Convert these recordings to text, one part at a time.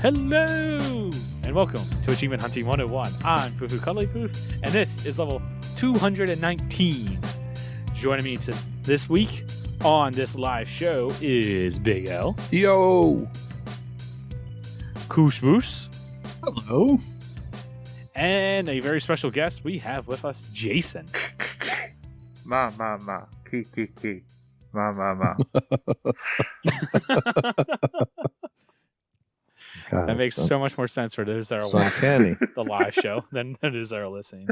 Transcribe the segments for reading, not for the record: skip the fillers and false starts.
Hello, and welcome to Achievement Hunting 101. I'm FuFuCuddilyPoof, and this is level 219. Joining me this week on this live show is Big L. Yo! KooshMoose. Hello. And a very special guest we have with us, Jason. Ma. Ki. Ma. God, That makes so much more sense for those that are uncanny. watching the live show than those that are listening.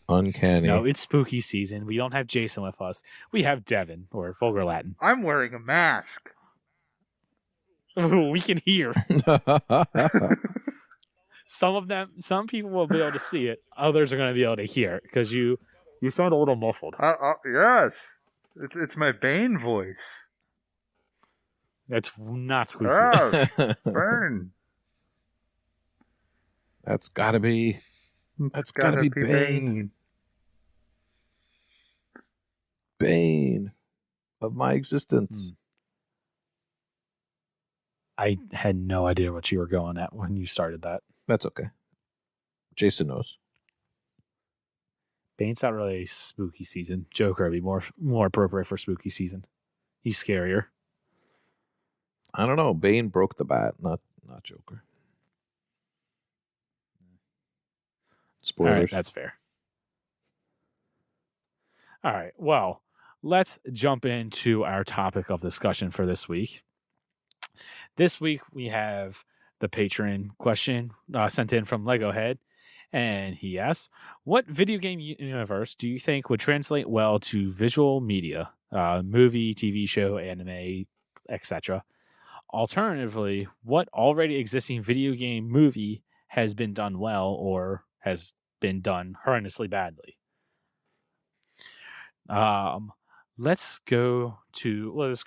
Uncanny. No, it's spooky season. We don't have Jason with us. We have Devin, or Vulgar Latin. I'm wearing a mask. We can hear. Some people will be able to see it. Others are going to be able to hear it because you sound a little muffled. Yes. It's my Bane voice. That's not squeaky. Oh, burn. That's gotta be Bane. Bane of my existence. I had no idea what you were going at when you started that. That's okay. Jason knows. Bane's not really spooky season. Joker would be more appropriate for spooky season. He's scarier. I don't know. Bane broke the bat, not Joker. Spoilers. All right, that's fair. All right, well, let's jump into our topic of discussion for this week. This week, we have the patron question sent in from Legohead, and he asks, what video game universe do you think would translate well to visual media, movie, TV show, anime, etc.? Alternatively, what already existing video game movie has been done well or has been done horrendously badly? Let's go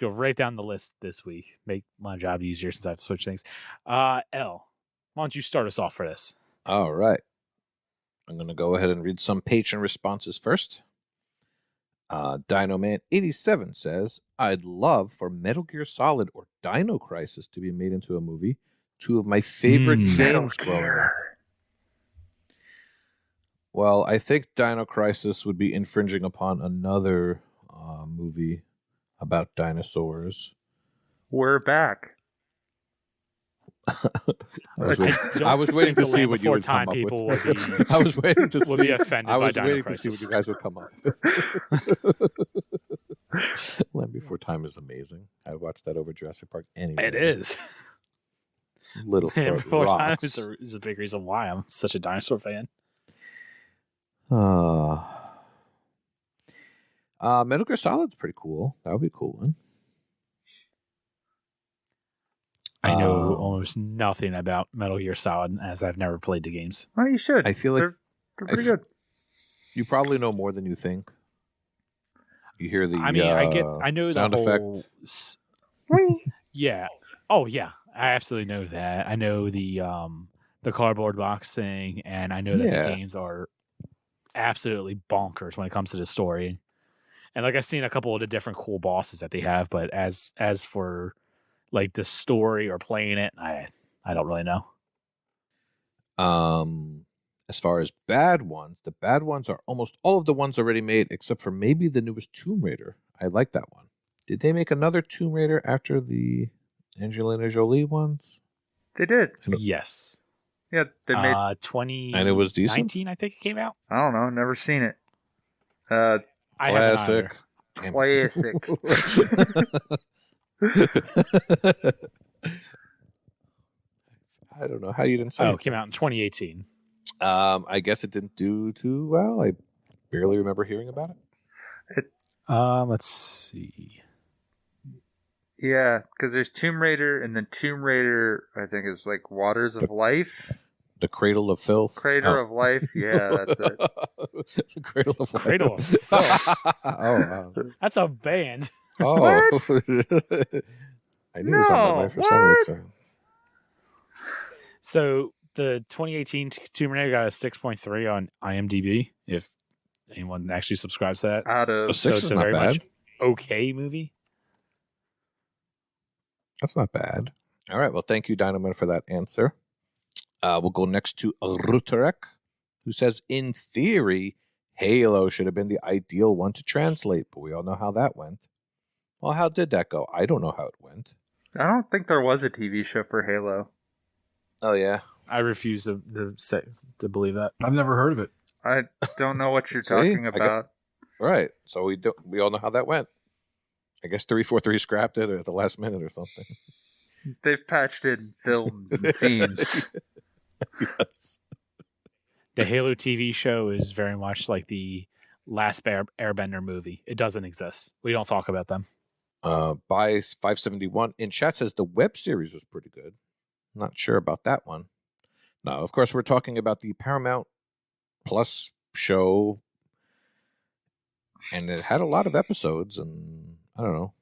right down the list this week. Make my job easier since I have to switch things. L, why don't you start us off for this? All right. I'm going to go ahead and read some patron responses first. DinoMan87 says, I'd love for Metal Gear Solid or Dino Crisis to be made into a movie. Two of my favorite games growing up. Well, I think Dino Crisis would be infringing upon another movie about dinosaurs. We're back. I was waiting to see what you would come up with. I was waiting to see. Would be offended I was by waiting Dino to see Crisis. what you guys would come up with. Land Before Time is amazing. I watched that over Jurassic Park anyway. It is. Little Land Before Time rocks. is a big reason why I'm such a dinosaur fan. Metal Gear Solid's pretty cool. That would be a cool one. I know almost nothing about Metal Gear Solid as I've never played the games. Well, you should. I feel like they're pretty good. You probably know more than you think. You hear the I know sound the whole effect. Yeah. Oh yeah. I absolutely know that. I know the cardboard box thing, and I know that the games are absolutely bonkers when it comes to the story. And like I've seen a couple of the different cool bosses that they have, but as for like the story or playing it, I don't really know. As far as bad ones, the bad ones are almost all of the ones already made, except for maybe the newest Tomb Raider. I like that one. Did they make another Tomb Raider after the Angelina Jolie ones? They did. Yes. Yeah, they made 2019, and it was decent. I think it came out. I don't know, never seen it. I haven't either. Classic. I don't know how you didn't say it came out in 2018. I guess it didn't do too well. I barely remember hearing about it. Let's see. Yeah, because there's Tomb Raider, and then Tomb Raider, I think, is like Waters of Life. The Cradle of Filth. Crater of Life. Yeah, that's it. The Cradle of Life. Cradle of Filth. Oh, That's a band. oh. I knew it was on my mind for some reason. So the 2018 Tomb Raider got a 6.3 on IMDb. If anyone actually subscribes to that, Out of so it's a very much okay movie. That's not bad. All right. Well, thank you, Dynaman, for that answer. We'll go next to Rutarek, who says, in theory, Halo should have been the ideal one to translate, but we all know how that went. Well, how did that go? I don't know how it went. I don't think there was a TV show for Halo. Oh, yeah. I refuse to believe that. I've never heard of it. I don't know what you're See? talking about. Right. So we all know how that went. I guess 343 scrapped it at the last minute or something. They've patched in films and scenes. Yes. The Halo TV show is very much like the last Airbender movie. It doesn't exist. We don't talk about them. By 571 in chat says the web series was pretty good. Not sure about that one. No, of course, we're talking about the Paramount Plus show, and it had a lot of episodes, and I don't know.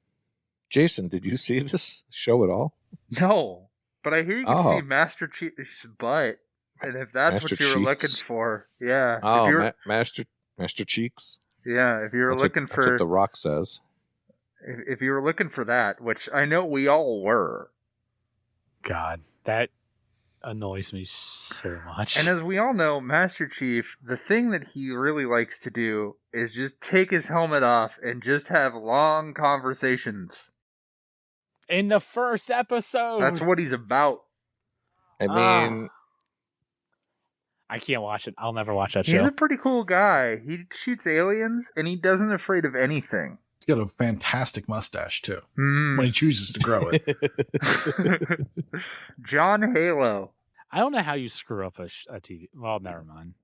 Jason, did you see this show at all? No, but I hear you can Oh. see Master Chief's butt, and if that's Master what you were looking Cheeks? for, yeah. Oh, if you were, Master Cheeks. yeah, if you were looking That's what for, The Rock says. if you were looking for that, which I know we all were, God, that annoys me so much. and as we all know, Master Chief, the thing that he really likes to do is just take his helmet off and just have long conversations. In the first episode, That's what he's about. I mean, I can't watch it. I'll never watch that He's show. a pretty cool guy. He shoots aliens, and he doesn't afraid of anything. He's got a fantastic mustache too Mm. when he chooses to grow it. John Halo. I don't know how you screw up a TV. Well, never mind.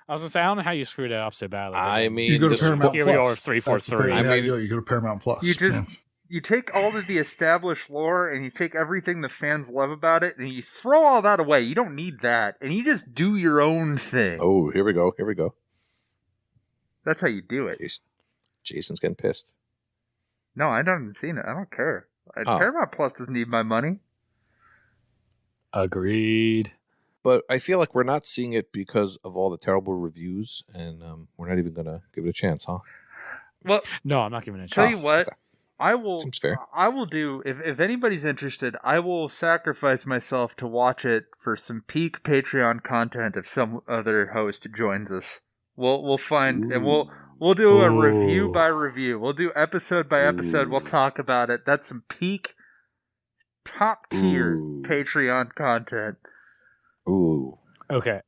I was gonna say I don't know how you screwed it up so badly. I mean, You go to this- Paramount here Plus. we are, 343. That's the I way mean- you go to Paramount Plus. You just Yeah. you take all of the established lore and you take everything the fans love about it and you throw all that away. You don't need that, and you just do your own thing. Oh, here we go. Here we go. That's how you do it. Jason's getting pissed. No, I haven't seen it. I don't care. Oh. Paramount Plus doesn't need my money. Agreed. But I feel like we're not seeing it because of all the terrible reviews, and we're not even going to give it a chance, huh? Well, No, I'm not giving it a tell chance. you what. Okay. I will. Seems fair. I will do if anybody's interested. I will sacrifice myself to watch it for some peak Patreon content. If some other host joins us, we'll find and we'll do a review Ooh. by review. We'll do episode by episode. Ooh. We'll talk about it. That's some peak, top tier Ooh. Patreon content. Ooh. Okay,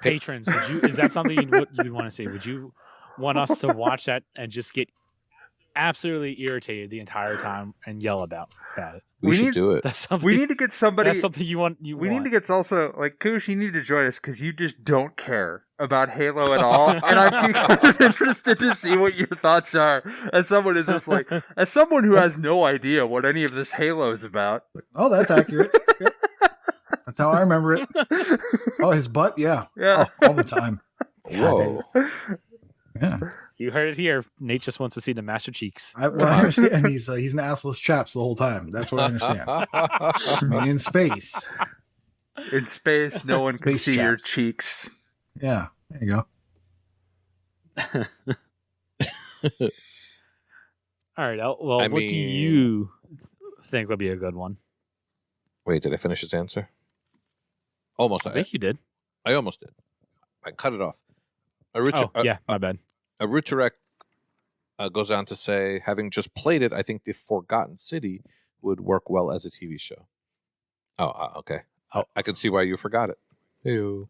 patrons, would you? Is that something you'd want to see? Would you want us to watch that and just get absolutely irritated the entire time and yell about it? We We should need- do it. That's something. We need to get somebody. That's something you want. We need to get also like Koosh. You need to join us because you just don't care about Halo at all, and I'd be kind of interested to see what your thoughts are. As someone who's just like, as someone who has no idea what any of this Halo is about. Oh, that's accurate. Yep. That's how I remember it. Oh, his butt, yeah. Yeah. Oh, all the time. Whoa. Yeah. You heard it here. Nate just wants to see the Master Cheeks. I understand he's an assless chaps the whole time. That's what I understand. I mean, in space. In space, no one can Space see your chaps. cheeks. Yeah. There you go. All right. Well, I what do mean- you think would be a good one? Wait, did I finish his answer? Almost. I think you did. I almost did. I cut it off. Yeah, my bad. Rutarek goes on to say, having just played it, I think The Forgotten City would work well as a TV show. Oh, okay. Oh. I can see why you forgot it. Ew.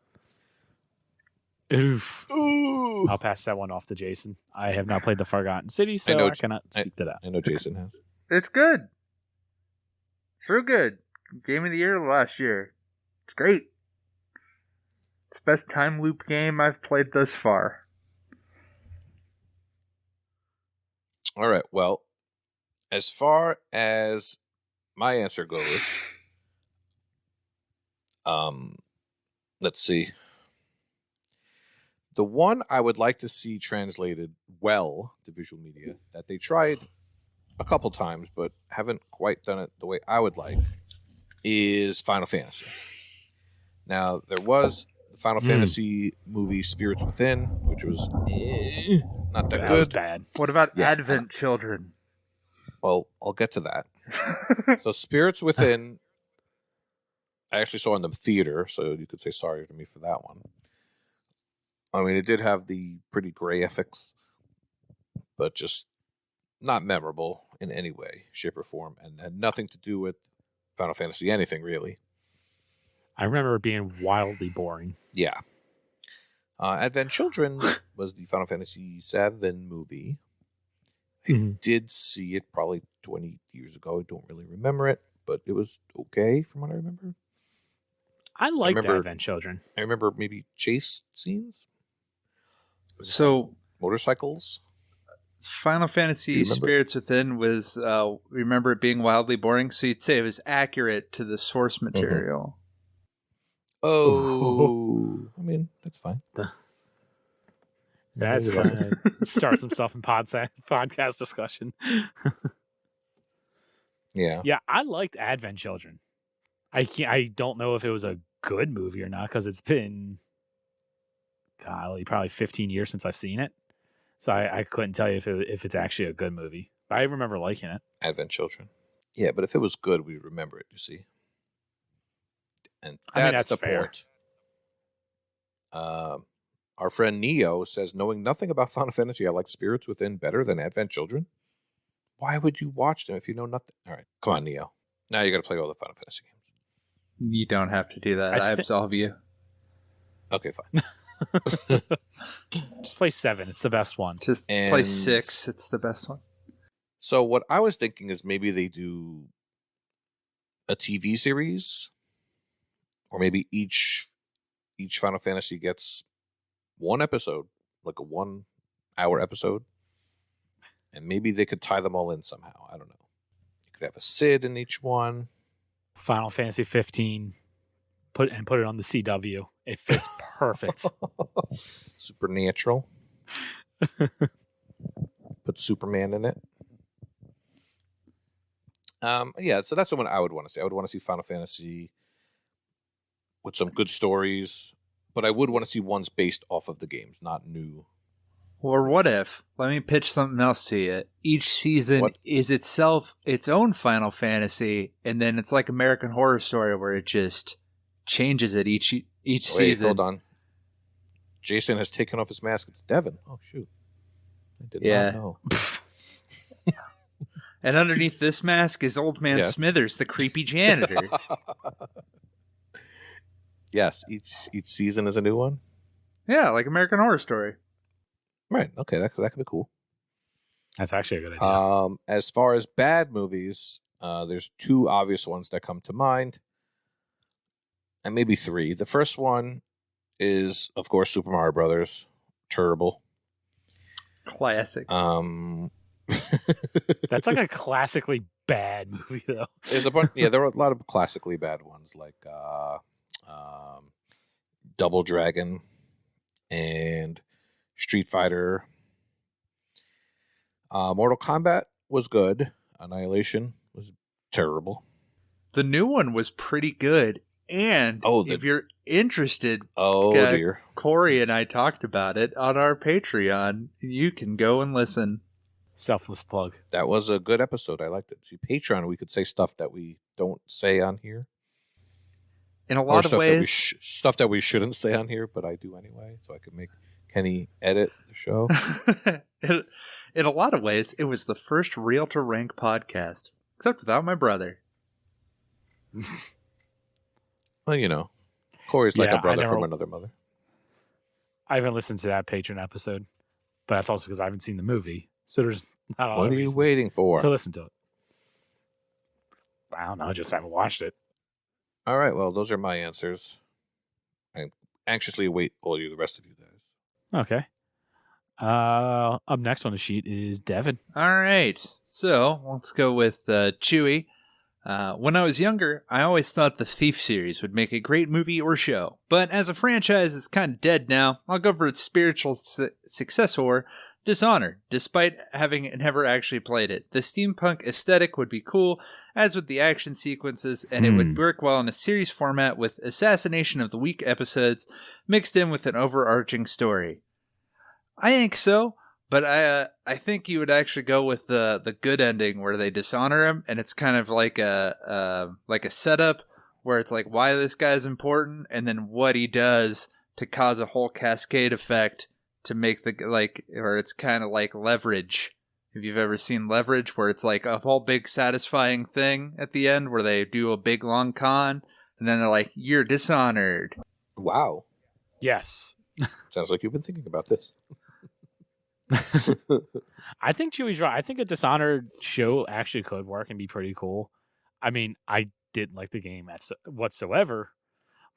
Oof. Ooh. I'll pass that one off to Jason. I have not played the Forgotten City, so know- I cannot speak to that. I know Jason has. It's good. It's real good. Game of the year last year. It's great. It's the best time loop game I've played thus far. All right. Well, as far as my answer goes, let's see. The one I would like to see translated well to visual media that they tried a couple times but haven't quite done it the way I would like is Final Fantasy. Now, there was the Final Fantasy movie Spirits Within, which was not that That was good. bad. What about Yeah. Advent Children? Well, I'll get to that. So Spirits Within I actually saw it in the theater, so you could say sorry to me for that one. I mean, it did have the pretty graphics, but just not memorable in any way, shape, or form, and had nothing to do with Final Fantasy anything, really. I remember it being wildly boring. Yeah. Advent Children was the Final Fantasy VII movie. I did see it probably 20 years ago. I don't really remember it, but it was okay from what I remember. I liked Advent Children. I remember maybe chase scenes. So motorcycles. Final Fantasy Spirits Within was, remember it being wildly boring, so you'd say it was accurate to the source material. Oh, I mean, that's fine. That's fine. Starts himself in podcast discussion. Yeah. Yeah, I liked Advent Children. I don't know if it was a good movie or not, because it's been probably 15 years since I've seen it. So I couldn't tell you if it's actually a good movie. But I remember liking it. Advent Children. Yeah, but if it was good, we'd remember it, you see. And that's the fair. point. Our friend Neo says, knowing nothing about Final Fantasy, I like Spirits Within better than Advent Children. Why would you watch them if you know nothing? All right, come on, Neo. Now you got to play all the Final Fantasy games. You don't have to do that. I absolve you. Okay, fine. Just play 7. It's the best one. Just play 6. It's the best one. So what I was thinking is maybe they do a TV series, or maybe each Final Fantasy gets one episode, like a 1 hour episode, and maybe they could tie them all in somehow. I don't know. You could have a Cid in each one. Final Fantasy 15. Put it on the CW. It fits perfect. Supernatural. Put Superman in it. Yeah, so that's the one I would want to see. I would want to see Final Fantasy with some good stories, but I would want to see ones based off of the games, not new. Or what if, let me pitch something else to you. Each season is itself its own Final Fantasy, and then it's like American Horror Story where it just changes it each season. Hold on. Jason has taken off his mask. It's Devin. Oh, shoot. I did not know. And underneath this mask is Old Man Smithers, the creepy janitor. Yes, each season is a new one. Yeah, like American Horror Story. Right. Okay, that could be cool. That's actually a good idea. As far as bad movies, there's 2 obvious ones that come to mind, and maybe 3. The first one is, of course, Super Mario Brothers. Terrible. Classic. That's like a classically bad movie, though. There's a bunch. Yeah, there are a lot of classically bad ones, like Double Dragon and Street Fighter. Mortal Kombat was good. Annihilation was terrible. The new one was pretty good. And if you're interested, dear, Corey and I talked about it on our Patreon. You can go and listen. Selfless plug. That was a good episode. I liked it. See, Patreon, we could say stuff that we don't say on here. In a lot of ways. Stuff that we shouldn't say on here, but I do anyway, so I could make Kenny edit the show. In a lot of ways, it was the first Real to Rank podcast, except without my brother. Well, you know, Corey's like a brother from another mother. I haven't listened to that Patreon episode, but that's also because I haven't seen the movie. So there's not a lot. What are you waiting for? To listen to it. I don't know. I just haven't watched it. All right. Well, those are my answers. I anxiously await all you, the rest of you guys. Okay. Up next on the sheet is Devin. All right. So let's go with Chewy. When I was younger, I always thought the Thief series would make a great movie or show. But as a franchise, it's kind of dead now. I'll go for its spiritual successor, Dishonored, despite having never actually played it. The steampunk aesthetic would be cool, as would the action sequences, and it would work well in a series format with Assassination of the Week episodes mixed in with an overarching story. I think so, but I think you would actually go with the good ending where they dishonor him, and it's kind of like a setup where it's like why this guy's important, and then what he does to cause a whole cascade effect to make the or it's kind of like Leverage. If you've ever seen Leverage, where it's like a whole big satisfying thing at the end where they do a big long con, and then they're like, "You're dishonored." Wow. Yes. Sounds like you've been thinking about this. I think Chewy's right. I think a Dishonored show actually could work and be pretty cool. I mean, I didn't like the game whatsoever,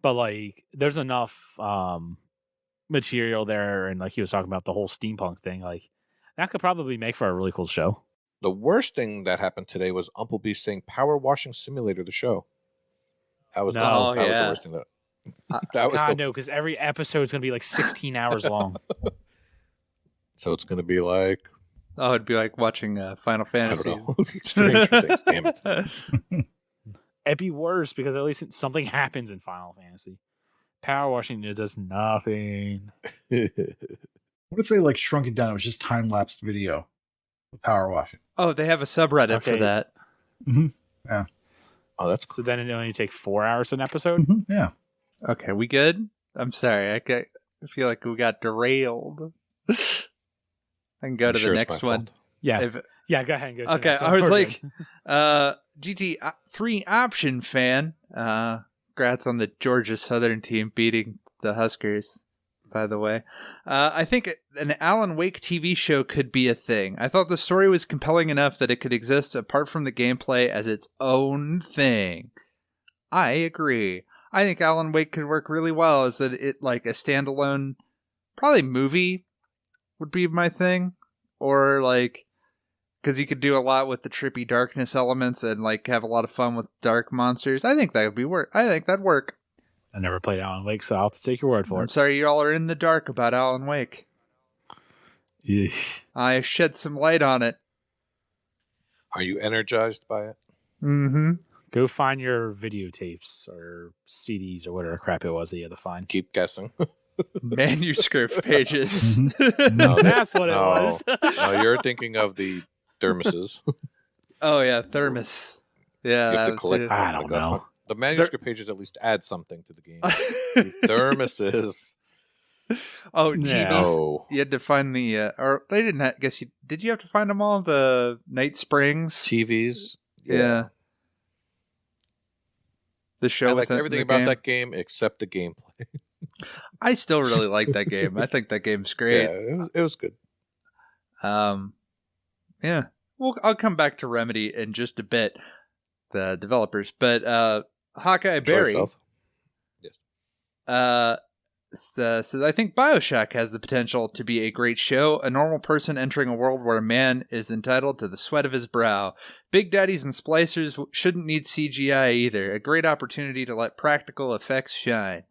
but like, there's enough material there, and like he was talking about the whole steampunk thing, like that could probably make for a really cool show. The worst thing that happened today was Umpleby saying "Power Washing Simulator" the show. That was No. that was the worst thing that was God, no, because every episode is going to be like 16 hours long. So it's going to be like, Oh, it'd be like watching Final I Fantasy. don't know, Stranger Things. Damn it! It'd be worse because at least something happens in Final Fantasy. Power washing, it does nothing. What if they like shrunk it down? It was just time lapsed video of power washing. Oh, they have a subreddit for Okay. that. Mm-hmm. Oh, that's So then it only takes 4 hours an episode. Mm-hmm. Yeah. Okay, we good? I'm sorry. I feel like we got derailed. I can go I'm to sure the it's my next one. fault. Yeah. If- Yeah, go ahead and go. to the Okay, next one. I was We're like, good. GT3 option fan. Congrats on the Georgia Southern team beating the Huskers, by the way. I think an Alan Wake TV show could be a thing. I thought the story was compelling enough that it could exist apart from the gameplay as its own thing. I agree. I think Alan Wake could work really well as it like a standalone, probably movie would be my thing, or like, because you could do a lot with the trippy darkness elements and like have a lot of fun with dark monsters. I think that would be work. I think that'd work. I never played Alan Wake, so I'll have to take your word for I'm it. sorry, y'all are in the dark about Alan Wake. Yeesh. I shed some light on it. Are you energized by it? Mm-hmm. Go find your videotapes or CDs or whatever crap it was that you had to find. Keep guessing. Manuscript pages. No, That's what it no. was. No, you're thinking of the thermoses. Oh yeah, thermos. Yeah, You have to that was collect good. them. I don't know. The manuscript pages at least add something to the game. The thermoses. Oh, Yeah. TVs. No. You had to find the, or they didn't. Guess you did. You have to find them all. The Night Springs. TVs. Yeah. The show. I with liked the- everything the about game. that game except the gameplay. I still really like that game. I think that game's great. Yeah, it was good. Yeah. Well, I'll come back to Remedy in just a bit, the developers. But Hawkeye Enjoy Berry yourself. Yes. says, I think Bioshock has the potential to be a great show. A normal person entering a world where a man is entitled to the sweat of his brow. Big daddies and splicers shouldn't need CGI either. A great opportunity to let practical effects shine.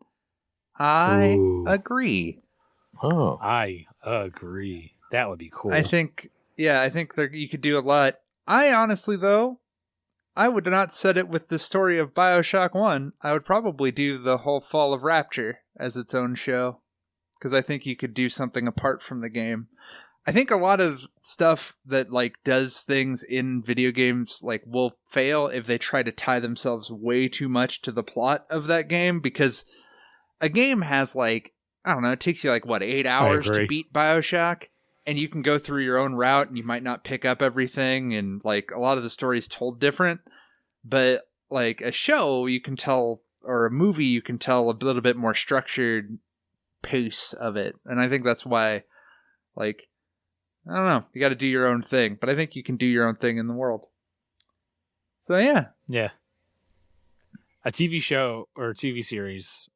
I Ooh. agree. Oh. I agree. That would be cool. I think you could do a lot. I honestly, though, I would not set it with the story of Bioshock 1. I would probably do the whole Fall of Rapture as its own show, because I think you could do something apart from the game. I think a lot of stuff that like does things in video games like will fail if they try to tie themselves way too much to the plot of that game, because a game has like, I don't know, it takes you like what, 8 hours to agree. beat Bioshock, and you can go through your own route and you might not pick up everything, and like a lot of the stories told different. But like a show you can tell, or a movie you can tell a little bit more structured pace of it. And I think that's why, like, I don't know, you got to do your own thing, but I think you can do your own thing in the world. So yeah. Yeah. A TV show or a TV series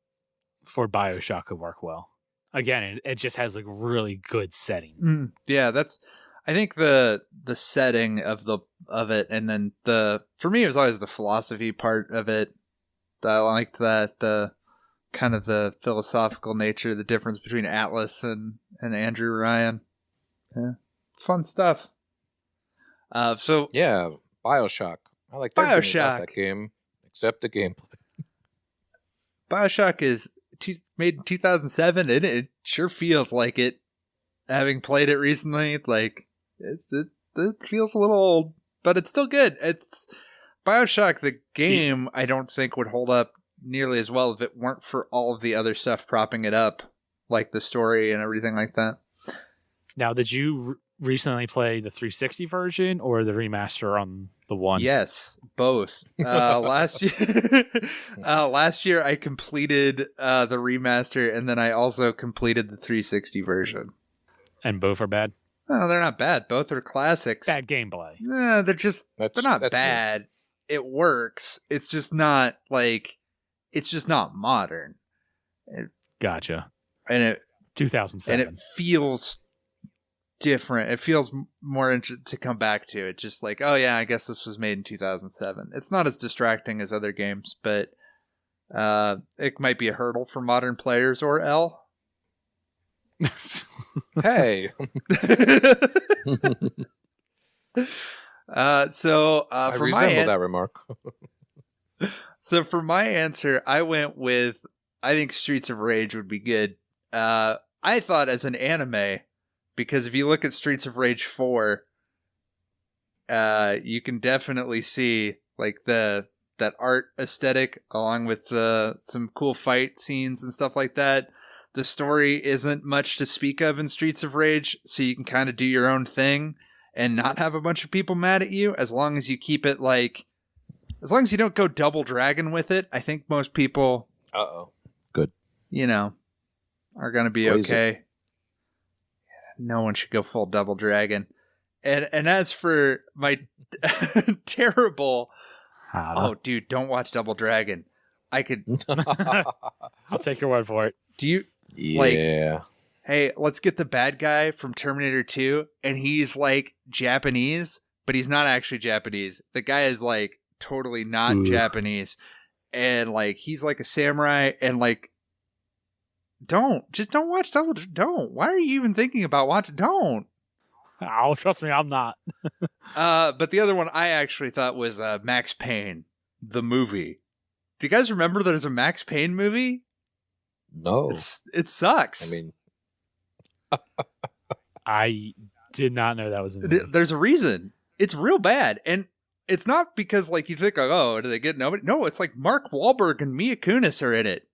for Bioshock could work well. Again, it just has like really good setting. Yeah, that's, I think the setting of it, and then for me it was always the philosophy part of it. I liked that, the kind of the philosophical nature, the difference between Atlas and Andrew Ryan. Yeah, fun stuff. So Yeah, Bioshock. I like everything about Bioshock. that game except the gameplay. Bioshock is made in 2007, and it sure feels like it. Having played it recently, like it feels a little old, but it's still good. It's BioShock, the game, I don't think would hold up nearly as well if it weren't for all of the other stuff propping it up, like the story and everything like that. Now, did you recently play the 360 version or the remaster on the one? Yes, both. Last year I completed the remaster, and then I also completed the 360 version. And both are bad? No, they're not bad. Both are classics. Bad gameplay. They're not bad. Me. It works. It's just not it's just not modern. Gotcha. And it 2007. and it feels different. It feels more interesting to come back to. It's just like, oh yeah, I guess this was made in 2007. It's not as distracting as other games, but it might be a hurdle for modern players or L. Hey. I resemble that remark. So for my answer, I went with, I think Streets of Rage would be good. I thought as an anime, because if you look at Streets of Rage 4, you can definitely see like that art aesthetic along with some cool fight scenes and stuff like that. The story isn't much to speak of in Streets of Rage, so you can kind of do your own thing and not have a bunch of people mad at you, as long as you keep it as long as you don't go double dragon with it. I think most people, good, are going to be okay. No one should go full double dragon. And as for my terrible, dude, don't watch Double Dragon. I could. I'll take your word for it. Do you? Yeah. Hey, let's get the bad guy from Terminator 2, and he's like Japanese, but he's not actually Japanese. The guy is like totally not Japanese, and like he's like a samurai, and like don't watch Don't. Why are you even thinking about watching? Don't. Oh, trust me, I'm not. But the other one I actually thought was Max Payne, the movie. Do you guys remember there's a Max Payne movie? No. It sucks. I mean, I did not know that was a movie. There's a reason. It's real bad. And it's not because like you think, oh, do they get nobody? No, it's like Mark Wahlberg and Mia Kunis are in it.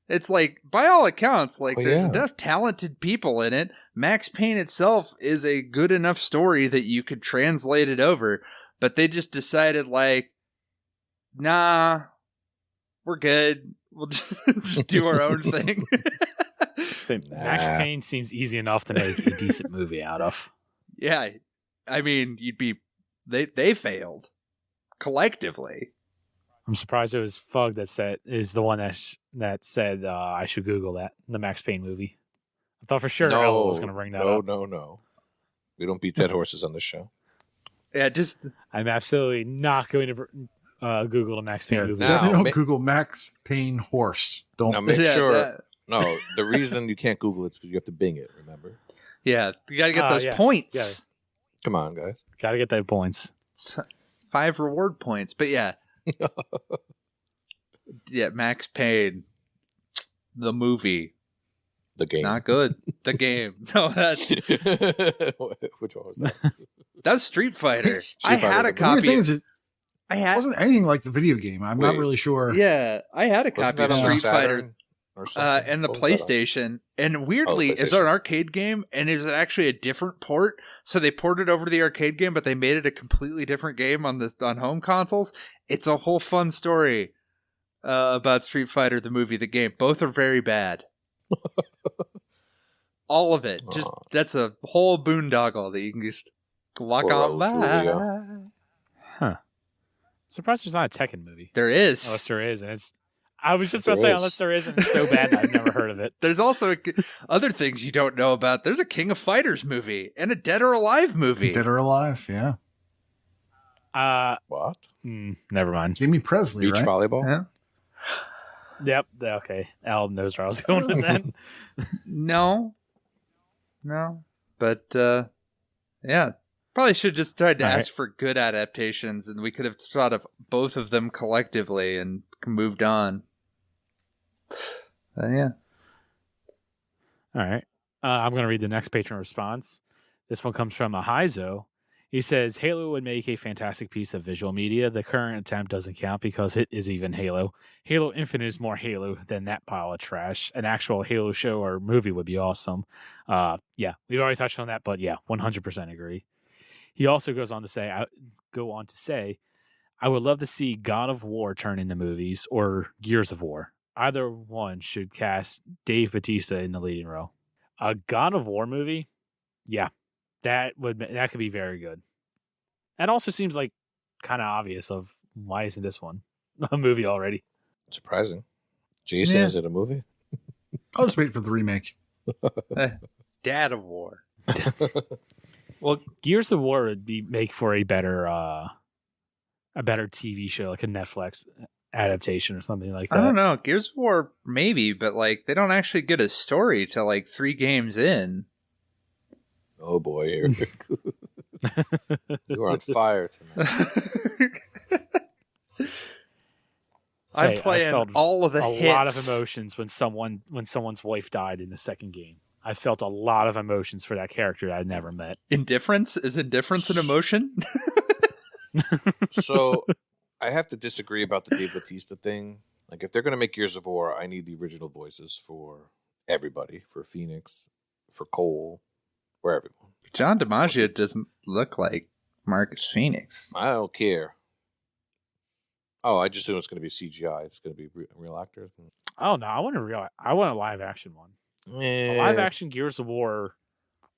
It's like, by all accounts, like there's enough talented people in it. Max Payne itself is a good enough story that you could translate it over. But they just decided like, nah, we're good. We'll just do our own thing. So Max Payne seems easy enough to make a decent movie out of. Yeah, I mean, they failed collectively. I'm surprised it was Fug that said is the one that said I should Google that, the Max Payne movie. I thought for sure Ella was going to bring that up. No. We don't beat dead horses on this show. Yeah, I'm absolutely not going to Google the Max Payne movie. Definitely don't Google Max Payne horse. Don't. Now make sure. No, the reason you can't Google it is because you have to Bing it. Remember? Yeah, you got to get those points. Yeah. Come on, guys. Got to get those points. 5 reward points, but yeah. Yeah, Max Payne, the movie, the game, not good. The game, no, that's which one was that? That was Street Fighter. I had a copy. It wasn't anything like the video game. I'm not really sure. Yeah, I had a copy of Street Fighter and the PlayStation. And weirdly, it's an arcade game, and it's actually a different port. So they ported over to the arcade game, but they made it a completely different game on home consoles. It's a whole fun story about Street Fighter, the movie, the game. Both are very bad. All of it. Just that's a whole boondoggle that you can just walk on by. Huh. Surprised there's not a Tekken movie. There is. Unless there is, and it's. I was just about to say, unless there is, and it's so bad I've never heard of it. There's also other things you don't know about. There's a King of Fighters movie and a Dead or Alive movie. Dead or Alive, yeah. What? Never mind. Jamie Presley, Beach volleyball? Yeah. Yep. Okay. Al knows where I was going with that. No. But, yeah. Probably should have just tried to ask for good adaptations, and we could have thought of both of them collectively and moved on. Yeah. All right. I'm going to read the next patron response. This one comes from Ahizo. He says Halo would make a fantastic piece of visual media. The current attempt doesn't count because it is even Halo. Halo Infinite is more Halo than that pile of trash. An actual Halo show or movie would be awesome. Yeah, we've already touched on that, but yeah, 100% agree. He also goes on to say, I would love to see God of War turn into movies or Gears of War. Either one should cast Dave Bautista in the leading role. A God of War movie? Yeah. That could be very good. That also seems like kind of obvious of why isn't this one a movie already? Surprising. Jason, is it a movie? I'll just wait for the remake. Dad of War. Well, Gears of War would make for a better TV show, like a Netflix adaptation or something like that. I don't know. Gears of War, maybe, but like they don't actually get a story till like 3 games in. Oh boy, Eric. You're on fire tonight. I'm playing all of the hits. A lot of emotions when someone's wife died in the second game. I felt a lot of emotions for that character I'd never met. Indifference? Is indifference an emotion? So I have to disagree about the Dave Bautista thing. Like, if they're going to make Gears of War, I need the original voices for everybody, for Phoenix, for Cole, for everyone. John DiMaggio doesn't look like Marcus Phoenix. I don't care. Oh, I just assume it's going to be CGI. It's going to be real actors. Oh no, I want a live action one. A live action Gears of War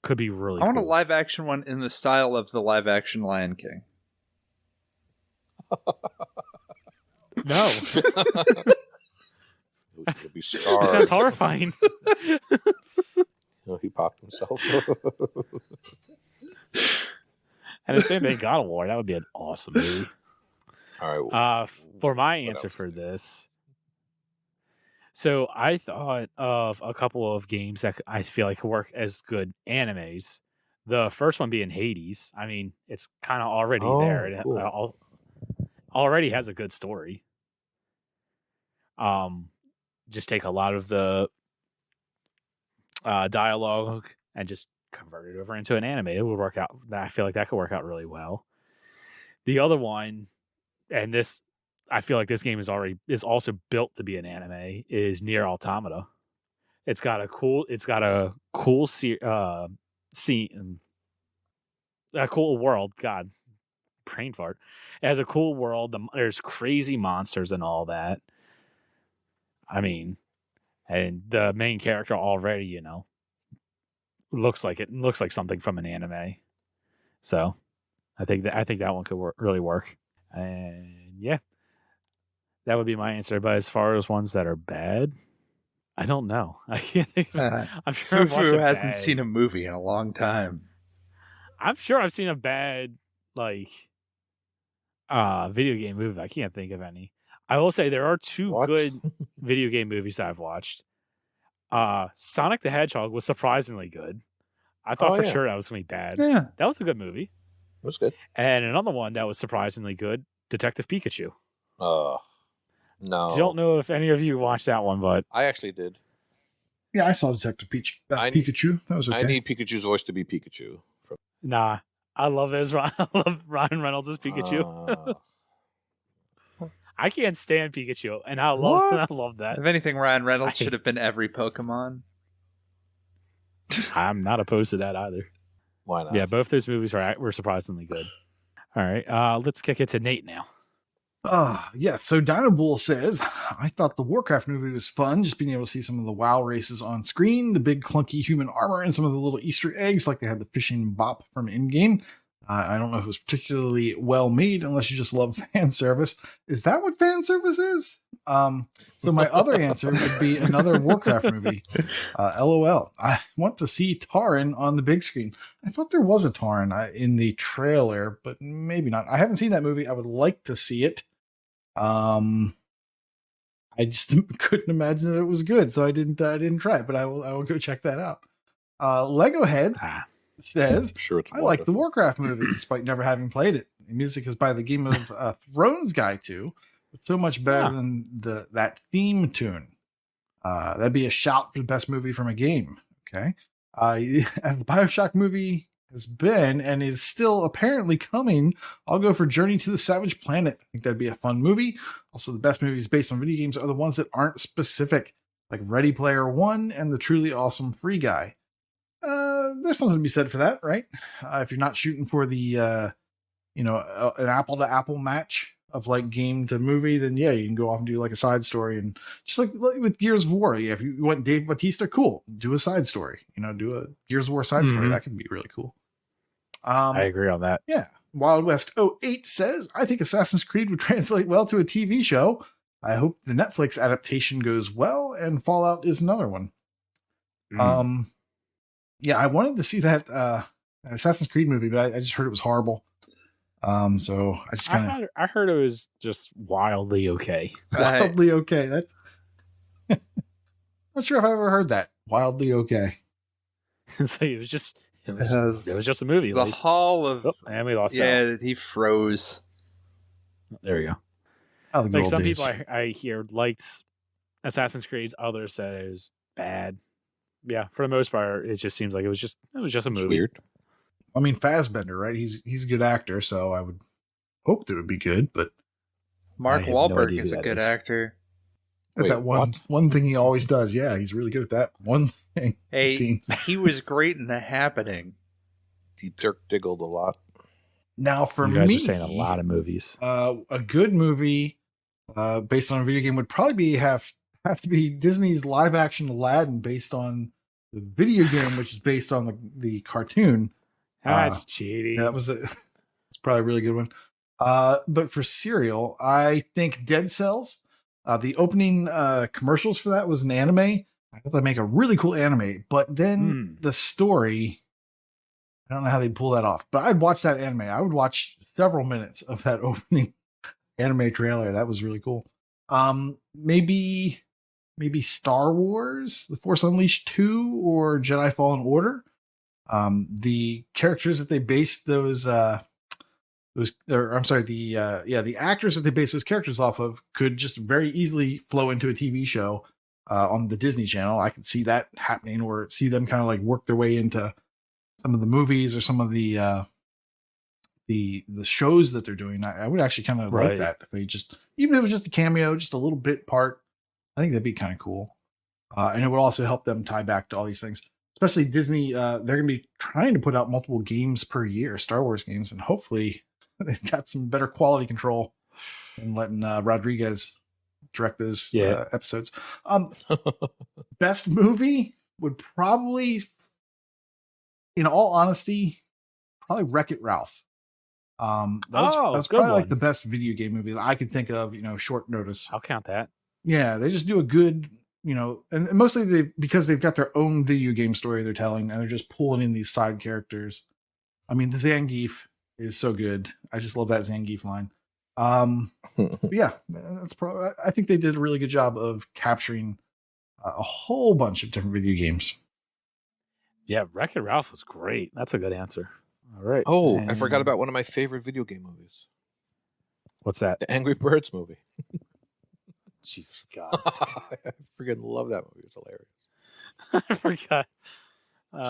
could be really cool. I want a live action one in the style of the live action Lion King. No. He'll be scarred. That sounds horrifying. He popped himself. And the same thing, God of War. That would be an awesome movie. All right. For my answer for this, so I thought of a couple of games that I feel like work as good animes. The first one being Hades. I mean, it's kind of already there. It already has a good story. Just take a lot of the dialogue and just convert it over into an anime. It would work out. I feel like that could work out really well. The other one, and this, I feel like this game is also built to be an anime, is Nier Automata. It's got a cool scene, a cool world. God, brain fart. It has a cool world. There's crazy monsters and all that. I mean, and the main character already, looks like something from an anime. So, I think that one could really work. And yeah, that would be my answer. But as far as ones that are bad, I don't know. I can't think. I'm sure Fufu hasn't seen a movie in a long time. I'm sure I've seen a bad video game movie. I can't think of any. I will say there are 2 good video game movies I've watched. Sonic the Hedgehog was surprisingly good. I thought sure that was going to be bad. Yeah. That was a good movie. It was good. And another one that was surprisingly good, Detective Pikachu. No. I don't know if any of you watched that one, but I actually did. Yeah, I saw Detective Pikachu. That was okay. I need Pikachu's voice to be Pikachu. Nah, I love Ryan Reynolds as Pikachu. I can't stand Pikachu, and I love that. If anything, Ryan Reynolds should have been every Pokemon. I'm not opposed to that either. Why not? Yeah, both those movies were surprisingly good. All right, let's kick it to Nate now. Yeah, so Dino Bull says, I thought the Warcraft movie was fun, just being able to see some of the WoW races on screen, the big clunky human armor, and some of the little Easter eggs, like they had the fishing bop from in-game. I don't know if it was particularly well made, unless you just love fan service. Is that what fan service is? So my other answer would be another Warcraft movie. LOL. I want to see Tauren on the big screen. I thought there was a Tauren in the trailer, but maybe not. I haven't seen that movie. I would like to see it. I just couldn't imagine that it was good, so I didn't try it, but I will go check that out. Legohead says, sure it's I like the Warcraft movie, despite never having played it. The music is by the Game of Thrones guy too, but so much better than that theme tune. That'd be a shout for the best movie from a game. Okay, as the BioShock movie has been and is still apparently coming, I'll go for Journey to the Savage Planet. I think that'd be a fun movie. Also, the best movies based on video games are the ones that aren't specific, like Ready Player One and the truly awesome Free Guy. There's something to be said for that, right? If you're not shooting for the, an apple to apple match of like game to movie, then yeah, you can go off and do like a side story. And just like with Gears of War, yeah, if you want Dave Bautista, cool, do a side story, do a Gears of War side story. That could be really cool. I agree on that. Yeah. Wild West 08 says, I think Assassin's Creed would translate well to a TV show. I hope the Netflix adaptation goes well, and Fallout is another one. Yeah, I wanted to see that Assassin's Creed movie, but I just heard it was horrible. So I just kind of... I heard it was just wildly okay. Wildly okay. That's... Not sure if I ever heard that. Wildly okay. So it was just a movie. The Hall of... Oh, and we lost that. He froze. There we go. Oh, like some people I hear liked Assassin's Creed, others said it was bad. Yeah, for the most part, it just seems like it was just a movie. It's weird. I mean, Fassbender, right? He's a good actor, so I would hope that it would be good. But Mark Wahlberg is a good actor. At that one thing he always does, yeah, he's really good at that one thing. Hey, he was great in The Happening. He Dirk Diggled a lot. Now, for me, you guys are saying a lot of movies. A good movie based on a video game would probably have to be Disney's live action Aladdin, based on the video game, which is based on the cartoon. That's cheating. That was it's probably a really good one. But for Serial, I think Dead Cells. The opening commercials for that was an anime. I thought they'd make a really cool anime, but then the story, I don't know how they'd pull that off. But I'd watch that anime. I would watch several minutes of that opening anime trailer. That was really cool. Maybe Star Wars, The Force Unleashed 2, or Jedi Fallen Order. The characters that they based the actors that they based those characters off of could just very easily flow into a TV show on the Disney Channel. I could see that happening, or see them kind of like work their way into some of the movies or some of the shows that they're doing. I would actually kind of like that if they even if it was just a cameo, just a little bit part. I think that'd be kind of cool. And it would also help them tie back to all these things. Especially Disney, they're going to be trying to put out multiple games per year, Star Wars games, and hopefully they've got some better quality control and letting Rodriguez direct those episodes. Best movie would probably, in all honesty, probably Wreck-It Ralph. That's probably like the best video game movie that I could think of, short notice. I'll count that. Yeah, they just do a good, and mostly because they've got their own video game story they're telling, and they're just pulling in these side characters. I mean, the Zangief is so good. I just love that Zangief line. Yeah, that's probably. I think they did a really good job of capturing a whole bunch of different video games. Yeah, Wreck-It Ralph was great. That's a good answer. All right. Oh, I forgot about one of my favorite video game movies. What's that? The Angry Birds movie. Jesus God. I freaking love that movie. It's hilarious. I forgot.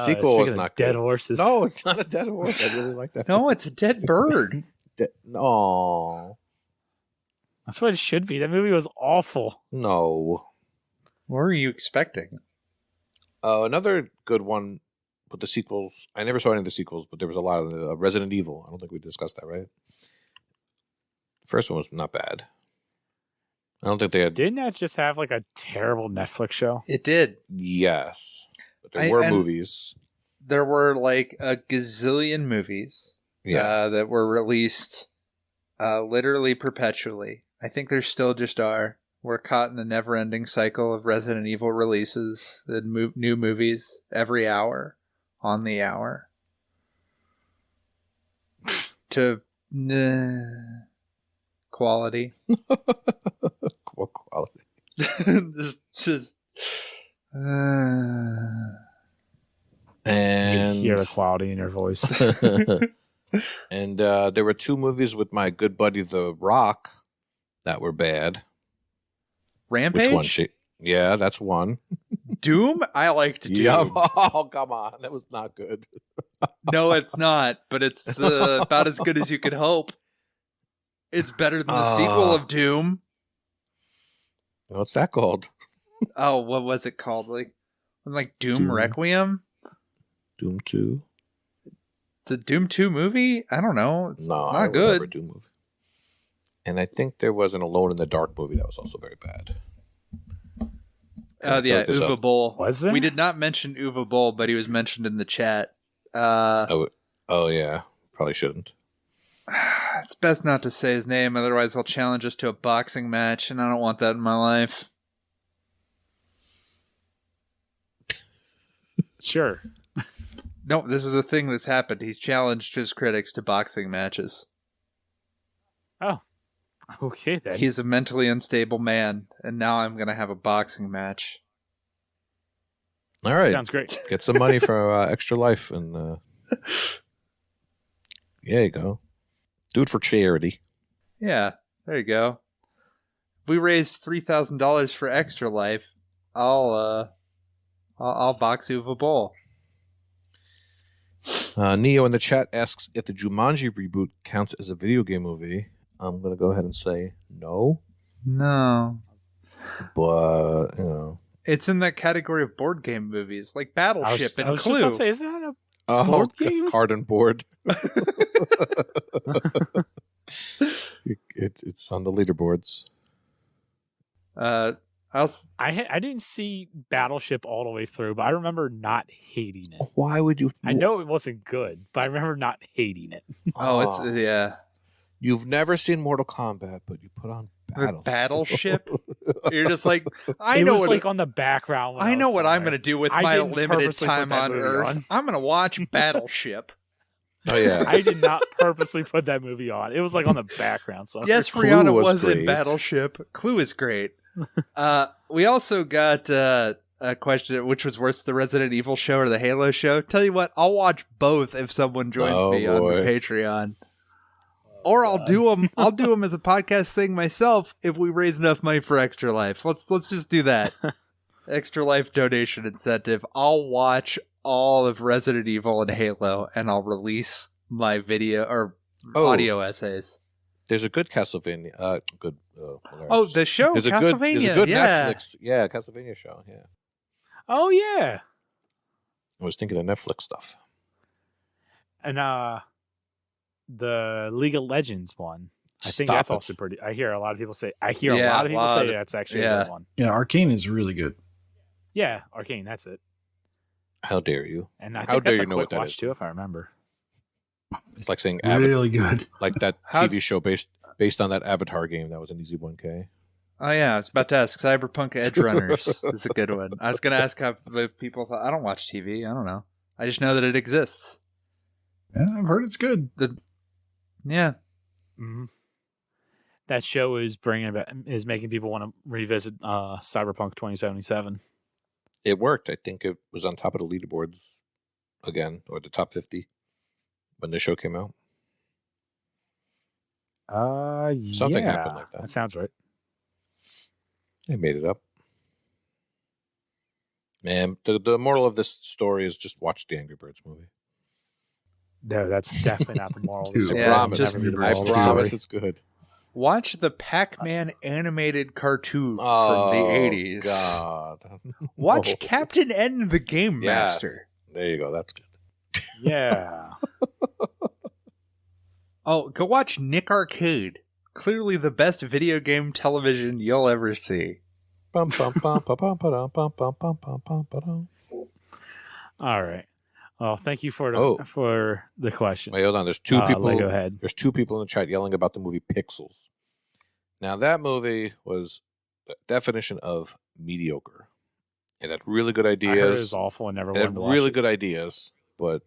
Sequel was not dead good. Horses. No, it's not a dead horse. I really like that. No, it's a dead bird. No. That's what it should be. That movie was awful. No. What were you expecting? Another good one with the sequels. I never saw any of the sequels, but there was a lot of the Resident Evil. I don't think we discussed that, right? The first one was not bad. I don't think they had... Didn't that just have like a terrible Netflix show? It did. Yes. But there were movies. There were like a gazillion movies that were released literally perpetually. I think there still just are. We're caught in the never-ending cycle of Resident Evil releases, the new movies every hour, on the hour. To quality. What quality? just and you hear the quality in your voice. And there were two movies with my good buddy The Rock that were bad. Rampage? Which one? Yeah, that's one. Doom? I liked Doom. Yeah. Oh, come on. That was not good. No, it's not, but it's about as good as you could hope. It's better than the sequel of Doom. What's that called? Oh, what was it called? Like Doom Doom. Requiem? Doom 2? The Doom 2 movie? I don't know. It's I not remember good. Doom movie. And I think there was an Alone in the Dark movie that was also very bad. Yeah, Uwe Boll. Was there? We did not mention Uwe Boll, but he was mentioned in the chat. Oh yeah. Probably shouldn't. It's best not to say his name, otherwise he'll challenge us to a boxing match, and I don't want that in my life. Sure. No, this is a thing that's happened. He's challenged his critics to boxing matches. Oh. Okay, then. He's a mentally unstable man, and now I'm going to have a boxing match. All right. Sounds great. Get some money for Extra Life. And there you go. Do it for charity. Yeah, there you go. If we raise $3,000 for Extra Life, I'll box Uwe Boll. Neo in the chat asks if the Jumanji reboot counts as a video game movie. I'm going to go ahead and say no. No. But, you know. It's in that category of board game movies, like Battleship and I was Clue. just about to say, isn't that a board game? Card and board. It's on the leaderboards. I didn't see Battleship all the way through, but I remember not hating it. Why would you? I know it wasn't good, but I remember not hating it. Oh, yeah. You've never seen Mortal Kombat, but you put on Battleship. You're just like, I it know was what like on the background. I know what I'm going to do with I my didn't limited purposely put time that on movie Earth. on. I'm going to watch Battleship. Oh yeah, I did not purposely put that movie on. It was like on the background. So Yes, Clue Rihanna was was in great. Battleship. Clue is great. We also got a question, which was worse, the Resident Evil show or the Halo show? Tell you what, I'll watch both if someone joins me on the Patreon. Or I'll do them. I'll do them as a podcast thing myself if we raise enough money for Extra Life. Let's just do that. Extra Life donation incentive. I'll watch all of Resident Evil and Halo, and I'll release my video or audio essays. There's a good Castlevania. The show There's Castlevania. There's a good yeah. Netflix. Yeah, Castlevania show. Yeah. Oh yeah, I was thinking of Netflix stuff. and the League of Legends one. I think Stop that's it. also pretty. I hear a lot of people say. I hear Yeah, a lot of people say of- that's actually yeah. a good one. Yeah, Arcane is really good. Yeah, Arcane. That's it. How dare you? And I How think dare that's you a know quick what that watch is? too, if I remember. It's like saying Really good. like that How's- TV show based on that Avatar game. That was an easy 1K. Oh yeah, I was about to ask. Cyberpunk Edge Runners is a good one. I was going to ask how people thought. I don't watch TV. I don't know. I just know that it exists. Yeah, I've heard it's good. Yeah. Mm-hmm. That show is making people want to revisit Cyberpunk 2077. It worked. I think it was on top of the leaderboards again, or the top 50 when the show came out. Something yeah, happened like that. That sounds right. They made it up. Man, the moral of this story is just watch the Angry Birds movie. No, that's definitely not the moral. of the Dude, story. I Yeah, promise. just- I promise it's good. Watch the Pac-Man animated cartoon Oh, from the 80s. God. Watch No. Captain N the Game Yes. Master. There you go. That's good. Yeah. Oh, go watch Nick Arcade. Clearly the best video game television you'll ever see. Bum, bum, bum, bum, bum, ba-dum, bum, bum, bum, bum, bum, ba-dum. All right. Well, thank you for the question. Wait, hold on. There's two people. Legohead. There's two people in the chat yelling about the movie Pixels. Now that movie was the definition of mediocre. It had really good I heard it ideas. was awful and never It wanted had to watch really it. good ideas, but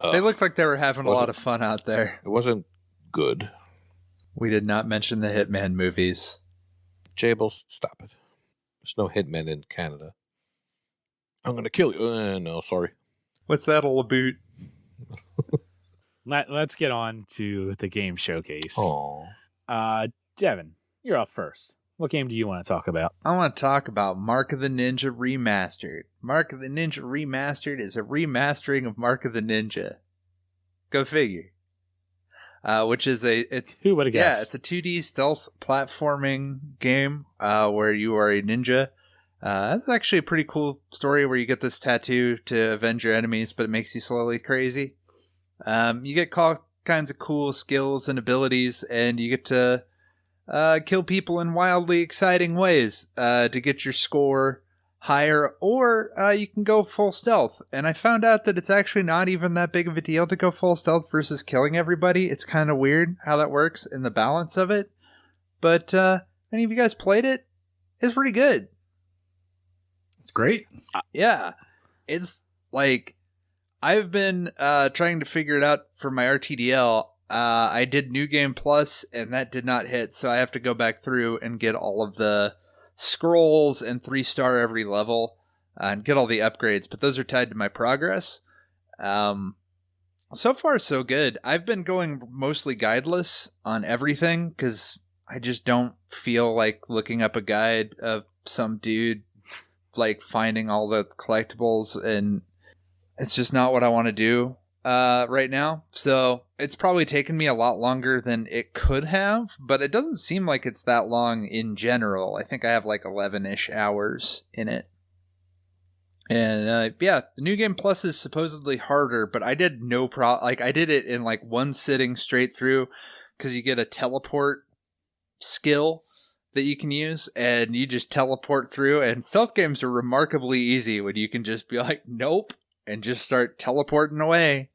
They looked like they were having a wasn't- lot of fun out there. it wasn't good. We did not mention the Hitman movies. Jables, stop it. There's no hitmen in Canada. I'm gonna kill you. No, sorry. What's that all about? Let's get on to the game showcase. Oh, Devin, you're up first. What game do you want to talk about? I want to talk about Mark of the Ninja Remastered. Mark of the Ninja Remastered is a remastering of Mark of the Ninja. Go figure. Which is Who would have yeah, guessed? it's a 2D stealth platforming game where you are a ninja. That's actually a pretty cool story where you get this tattoo to avenge your enemies, but it makes you slowly crazy. You get all kinds of cool skills and abilities, and you get to kill people in wildly exciting ways to get your score higher, or you can go full stealth. And I found out that it's actually not even that big of a deal to go full stealth versus killing everybody. It's kind of weird how that works in the balance of it. But any of you guys played it? It's pretty good. It's great. Yeah. It's like, I've been trying to figure it out for my RTDL. I did New Game Plus, and that did not hit, so I have to go back through and get all of the scrolls and 3-star every level and get all the upgrades, but those are tied to my progress. So far, so good. I've been going mostly guideless on everything, because I just don't feel like looking up a guide of some dude like finding all the collectibles, and it's just not what I want to do right now. So it's probably taken me a lot longer than it could have, but it doesn't seem like it's that long in general. I think I have like 11-ish hours in it. And yeah, the New Game Plus is supposedly harder, but I did I did it in like one sitting straight through, because you get a teleport skill that you can use, and you just teleport through, and stealth games are remarkably easy when you can just be like, nope, and just start teleporting away.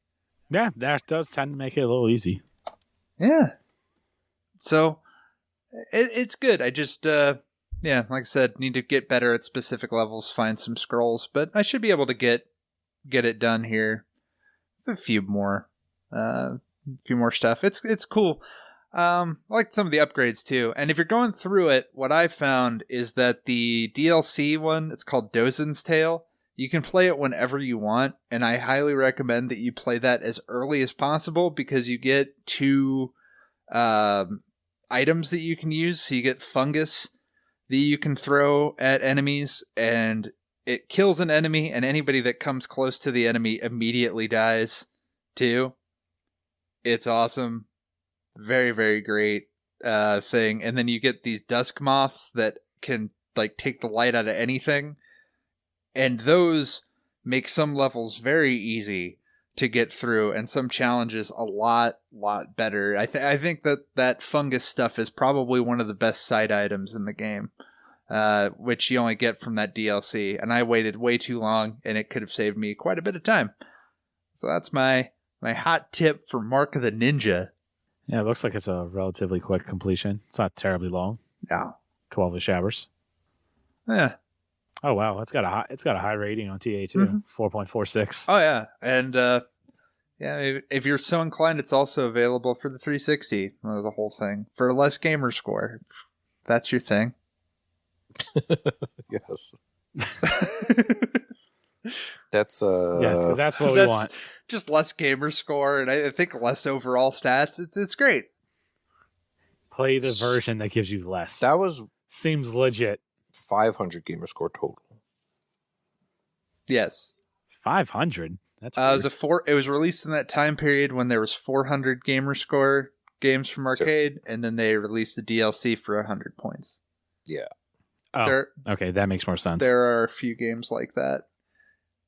Yeah, that does tend to make it a little easy. Yeah. So, it's good. I just, like I said, need to get better at specific levels, find some scrolls, but I should be able to get it done here with a few more stuff. It's cool. I like some of the upgrades too. And if you're going through it, what I found is that the DLC one, it's called Dozen's Tale. You can play it whenever you want, and I highly recommend that you play that as early as possible, because you get 2 items that you can use. So you get fungus that you can throw at enemies, and it kills an enemy, and anybody that comes close to the enemy immediately dies too. It's awesome. Very, very great thing. And then you get these dusk moths that can like take the light out of anything. And those make some levels very easy to get through, and some challenges a lot better. I think that fungus stuff is probably one of the best side items in the game, which you only get from that DLC. And I waited way too long, and it could have saved me quite a bit of time. So that's my hot tip for Mark of the Ninja. Yeah, it looks like it's a relatively quick completion. It's not terribly long. Yeah. 12-ish hours. Yeah. Oh wow, it's got a high rating on TA too, 4.46. Oh yeah, and if you're so inclined, it's also available for the 360, the whole thing, for a less gamer score. That's your thing. Yes. That's Yes, 'cause that's what we want. Just less gamer score, and I think less overall stats. It's great. Play the version that gives you less. That was Seems legit. 500 gamer score total. Yes. 500. That's it was released in that time period when there was 400 gamer score games from arcade, and then they released the DLC for 100 points. Yeah. Oh, okay, that makes more sense. There are a few games like that.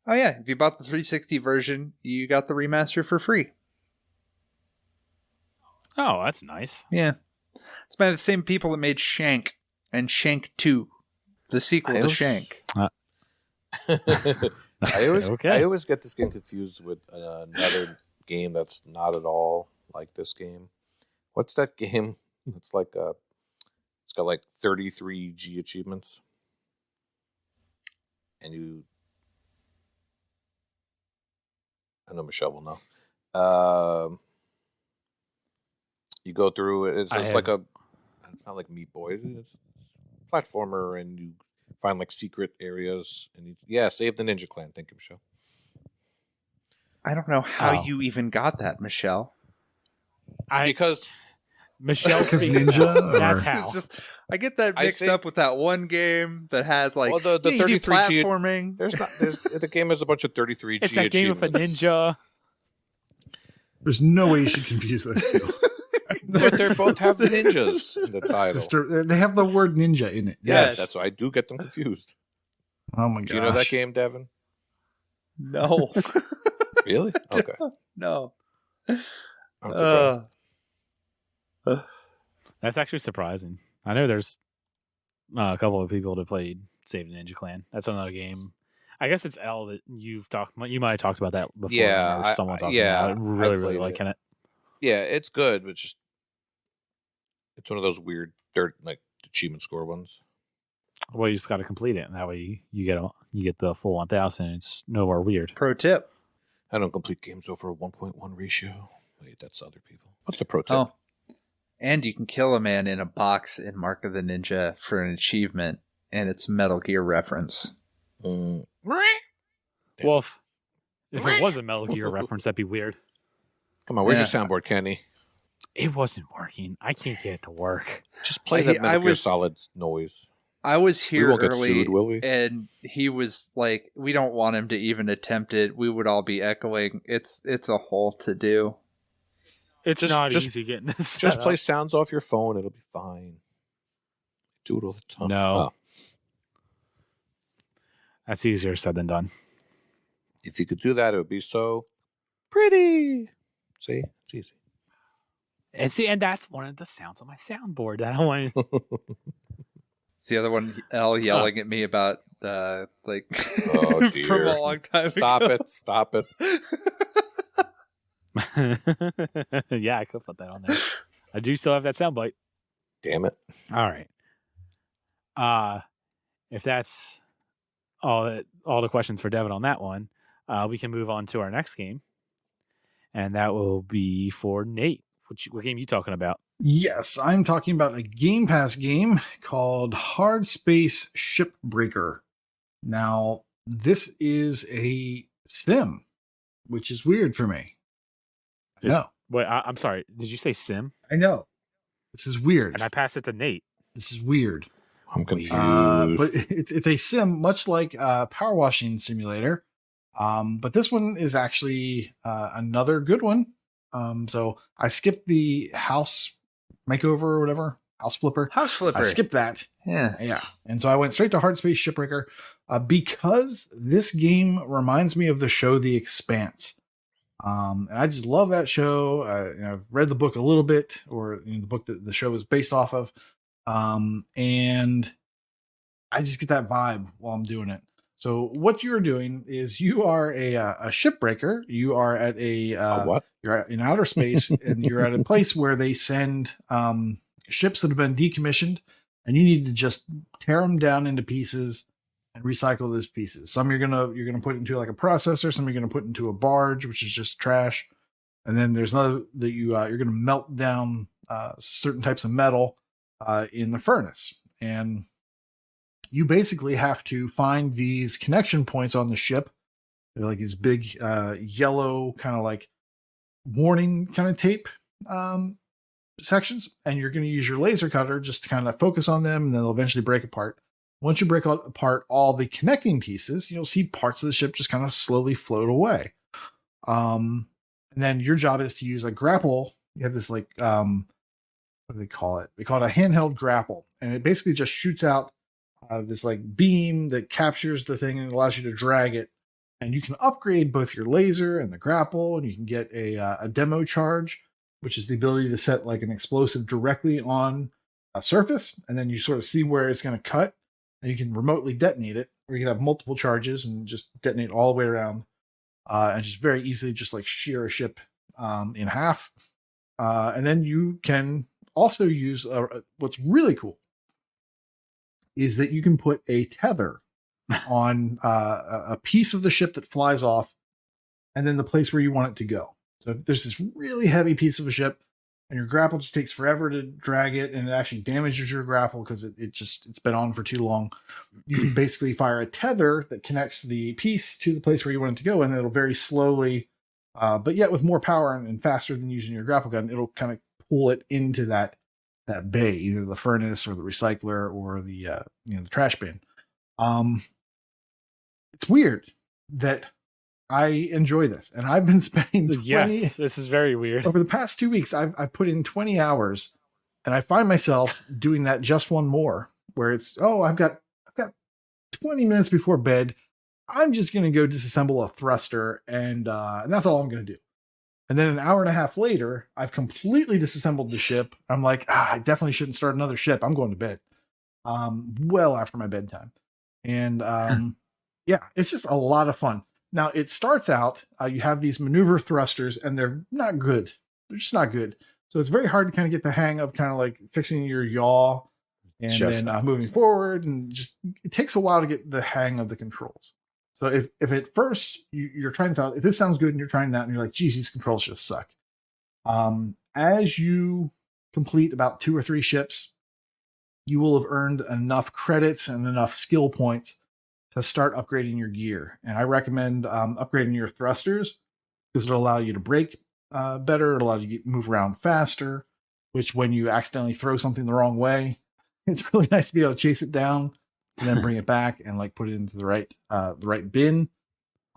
Oh yeah, if you bought the 360 version, you got the remaster for free. Oh, that's nice. Yeah. It's by the same people that made Shank and Shank 2, the sequel to Shank. I always get this game confused with another game that's not at all like this game. What's that game? It's like it's got like 33 G achievements, and I know Michelle will know. You go through it. It's just it's not like Meat Boy. It's a platformer, and you find like secret areas. And save the Ninja Clan. Thank you, Michelle. I don't know how you even got that, Michelle. Because Michelle Because speaks ninja, That's or- how. It's just I get that I mixed think- up with that one game that has like Well, the yeah, you do 33 G platforming. There's the game has a bunch of 33 It's G that game with a achievements. ninja. There's no way you should confuse those two. But they both have ninjas in the title. They have the word ninja in it. Yes, that's why I do get them confused. Oh my gosh. Do you know that game, Devin? No, Really? Okay. no. I'm surprised. That's actually surprising. I know there's a couple of people that played Save the Ninja Clan. That's another game. I guess it's L that you've talked. You might have talked about that before. Yeah, or someone talking yeah, about it. Really, I've really played liking it. Yeah, it's good, but just it's one of those weird dirt like achievement score ones. Well, you just got to complete it, and that way you get the full 1,000. It's nowhere weird. Pro tip. I don't complete games over a 1.1 ratio. Wait, that's other people. What's the pro tip? Oh, and you can kill a man in a box in Mark of the Ninja for an achievement, and it's Metal Gear reference. Mm. Well, if it was a Metal Gear reference, that'd be weird. Come on, where's Yeah. your soundboard, Kenny? It wasn't working. I can't get it to work. Just play that Metal Gear Solid noise. I was We here won't get early, sued, will we? and he was like, "We don't want him to even attempt it. We would all be echoing. It's a whole to do." It's Just- not just- easy getting this. Just set play up. sounds off your phone. It'll be fine. Do it all the time. No. Oh, That's easier said than done. if you could do that, it would be so pretty. See? It's easy. And that's one of the sounds on my soundboard that I want. It's the other one, L yelling at me about like Oh, dear. from a long time Stop ago. it. Stop it. Yeah, I could put that on there. I do still have that soundbite. Damn it. All right. If that's all the questions for Devin on that one, we can move on to our next game, and that will be for Nate. What game are you talking about? Yes, I'm talking about a Game Pass game called Hardspace Shipbreaker. Now, this is a sim, which is weird for me. No, Wait, I'm sorry. Did you say sim? I know. This is weird. And I passed it to Nate. This is weird. I'm confused. But it's a sim, much like Power Washing Simulator. But this one is actually another good one. So I skipped the house makeover or whatever, house flipper. House flipper. I skipped that. Yeah. And so I went straight to Hardspace Shipbreaker because this game reminds me of the show The Expanse. And I just love that show. I've read the book a little bit, or the book that the show is based off of. And I just get that vibe while I'm doing it. So what you're doing is you are a shipbreaker. You are at What? you're in outer space, and you're at a place where they send ships that have been decommissioned, and you need to just tear them down into pieces and recycle those pieces. Some you're gonna put into like a processor. Some you're gonna put into a barge, which is just trash. And then there's another that you're gonna melt down certain types of metal in the furnace, and you basically have to find these connection points on the ship. They're like these big yellow kind of like warning kind of tape sections, and you're going to use your laser cutter just to kind of focus on them, and then they'll eventually break apart. Once you break apart all the connecting pieces, you'll see parts of the ship just kind of slowly float away. And then your job is to use a grapple. You have this like what do they call it? They call it a handheld grapple, and it basically just shoots out this like beam that captures the thing and allows you to drag it. And you can upgrade both your laser and the grapple, and you can get a demo charge, which is the ability to set like an explosive directly on a surface, and then you sort of see where it's going to cut, and you can remotely detonate it, or you can have multiple charges and just detonate all the way around, and just very easily just like shear a ship in half. And then you can also use what's really cool is that you can put a tether on a piece of the ship that flies off, and then the place where you want it to go. So if there's this really heavy piece of a ship, and your grapple just takes forever to drag it, and it actually damages your grapple because it's been on for too long. You can basically fire a tether that connects the piece to the place where you want it to go, and it'll very slowly, but yet with more power and faster than using your grapple gun, it'll kind of pull it into that bay, either the furnace or the recycler or the the trash bin. It's weird that I enjoy this, and I've been spending 20, Yes, this is very weird. over the past 2 weeks. I've put in 20 hours, and I find myself doing that just one more, where it's I've got 20 minutes before bed. I'm just going to go disassemble a thruster, and that's all I'm going to do. And then an hour and a half later, I've completely disassembled the ship. I'm like, I definitely shouldn't start another ship. I'm going to bed. Well after my bedtime. And yeah, it's just a lot of fun. Now, it starts out, you have these maneuver thrusters, and they're not good. They're just not good. So it's very hard to kind of get the hang of kind of like fixing your yaw and Just then moving forward. And just, it takes a while to get the hang of the controls. So if at first you're trying to, if this sounds good and you're trying that and you're like, geez, these controls just suck. As you complete about 2 or 3 ships, you will have earned enough credits and enough skill points to start upgrading your gear. And I recommend upgrading your thrusters because it'll allow you to brake better. It'll allow you to move around faster, which when you accidentally throw something the wrong way, it's really nice to be able to chase it down and then bring it back and like put it into the right bin.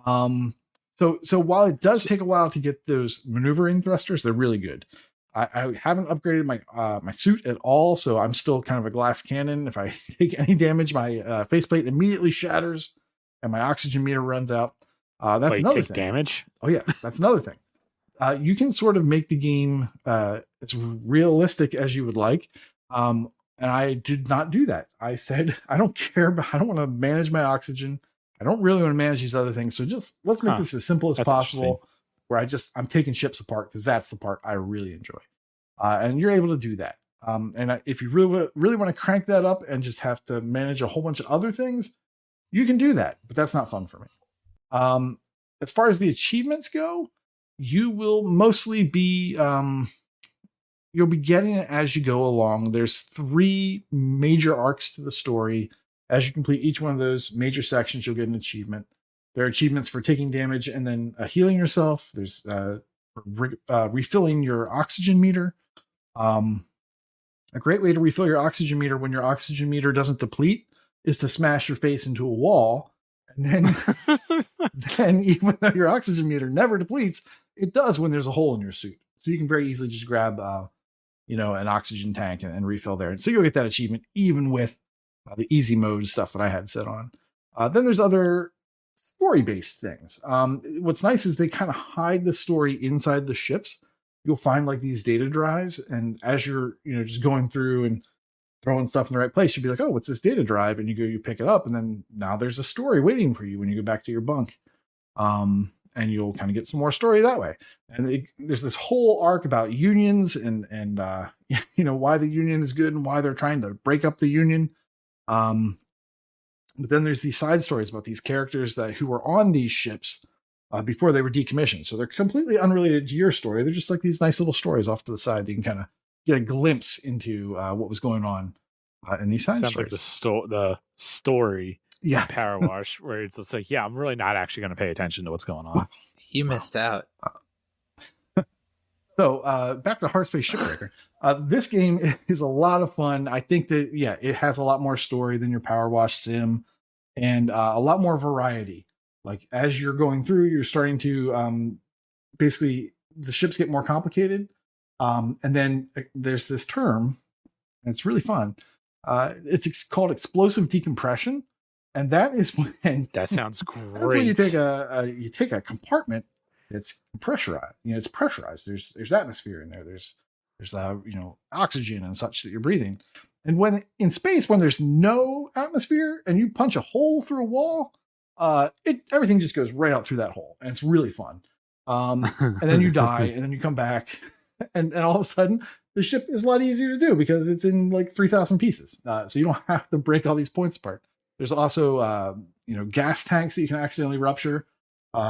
So while it does take a while to get those maneuvering thrusters, they're really good. I haven't upgraded my suit at all, so I'm still kind of a glass cannon. If I take any damage, my faceplate immediately shatters and my oxygen meter runs out. That's Wait, another take thing. damage? Oh yeah, that's another thing. You can sort of make the game as realistic as you would like. And I did not do that. I said, I don't care, but I don't want to manage my oxygen. I don't really want to manage these other things. So just let's make this as simple as possible, where I'm taking ships apart because that's the part I really enjoy. And you're able to do that. And if you really want to crank that up and just have to manage a whole bunch of other things, you can do that, but that's not fun for me. As far as the achievements go, you will mostly be, you'll be getting it as you go along. There's 3 major arcs to the story. As you complete each one of those major sections, you'll get an achievement. There are achievements for taking damage and then healing yourself. There's refilling your oxygen meter. A great way to refill your oxygen meter when your oxygen meter doesn't deplete is to smash your face into a wall. And then even though your oxygen meter never depletes, it does when there's a hole in your suit. So you can very easily just grab an oxygen tank and refill there. And so you'll get that achievement even with the easy mode stuff that I had set on. Then there's other story-based things. What's nice is they kind of hide the story inside the ships. You'll find like these data drives, and as you're just going through and throwing stuff in the right place, you'll be like, oh, what's this data drive? And you pick it up, and then now there's a story waiting for you when you go back to your bunk. And you'll kind of get some more story that way. And there's this whole arc about unions and why the union is good and why they're trying to break up the union. But then there's these side stories about these characters who were on these ships before they were decommissioned. So they're completely unrelated to your story. They're just like these nice little stories off to the side that you can kind of get a glimpse into what was going on in these side stories. Sounds like the story. Yeah. Power Wash, where it's just like, I'm really not actually going to pay attention to what's going on. You missed out. So back to Hardspace Shipbreaker. This game is a lot of fun. I think that, it has a lot more story than your Power Wash sim and a lot more variety. Like as you're going through, you're starting to basically the ships get more complicated. And then there's this term, and it's really fun. It's called explosive decompression. And that is when that sounds great. That's when you take a compartment that's pressurized. It's pressurized. There's atmosphere in there. There's oxygen and such that you're breathing. And when in space, when there's no atmosphere and you punch a hole through a wall, everything just goes right out through that hole, and it's really fun. And then you die, and then you come back, and all of a sudden the ship is a lot easier to do because it's in like 3,000 pieces. So you don't have to break all these points apart. There's also, gas tanks that you can accidentally rupture,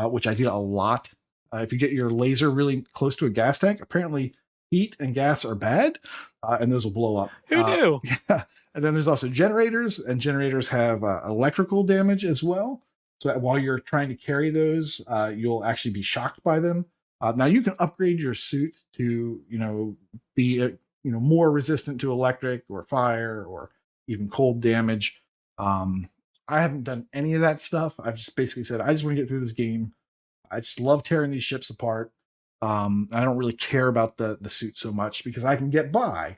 which I did a lot. If you get your laser really close to a gas tank, apparently heat and gas are bad, and those will blow up. Who knew? Yeah. And then there's also generators, and generators have electrical damage as well. So while you're trying to carry those, you'll actually be shocked by them. Now you can upgrade your suit to, be more resistant to electric or fire or even cold damage. I haven't done any of that stuff. I've just basically said I just want to get through this game. I just love tearing these ships apart. I don't really care about the suit so much because I can get by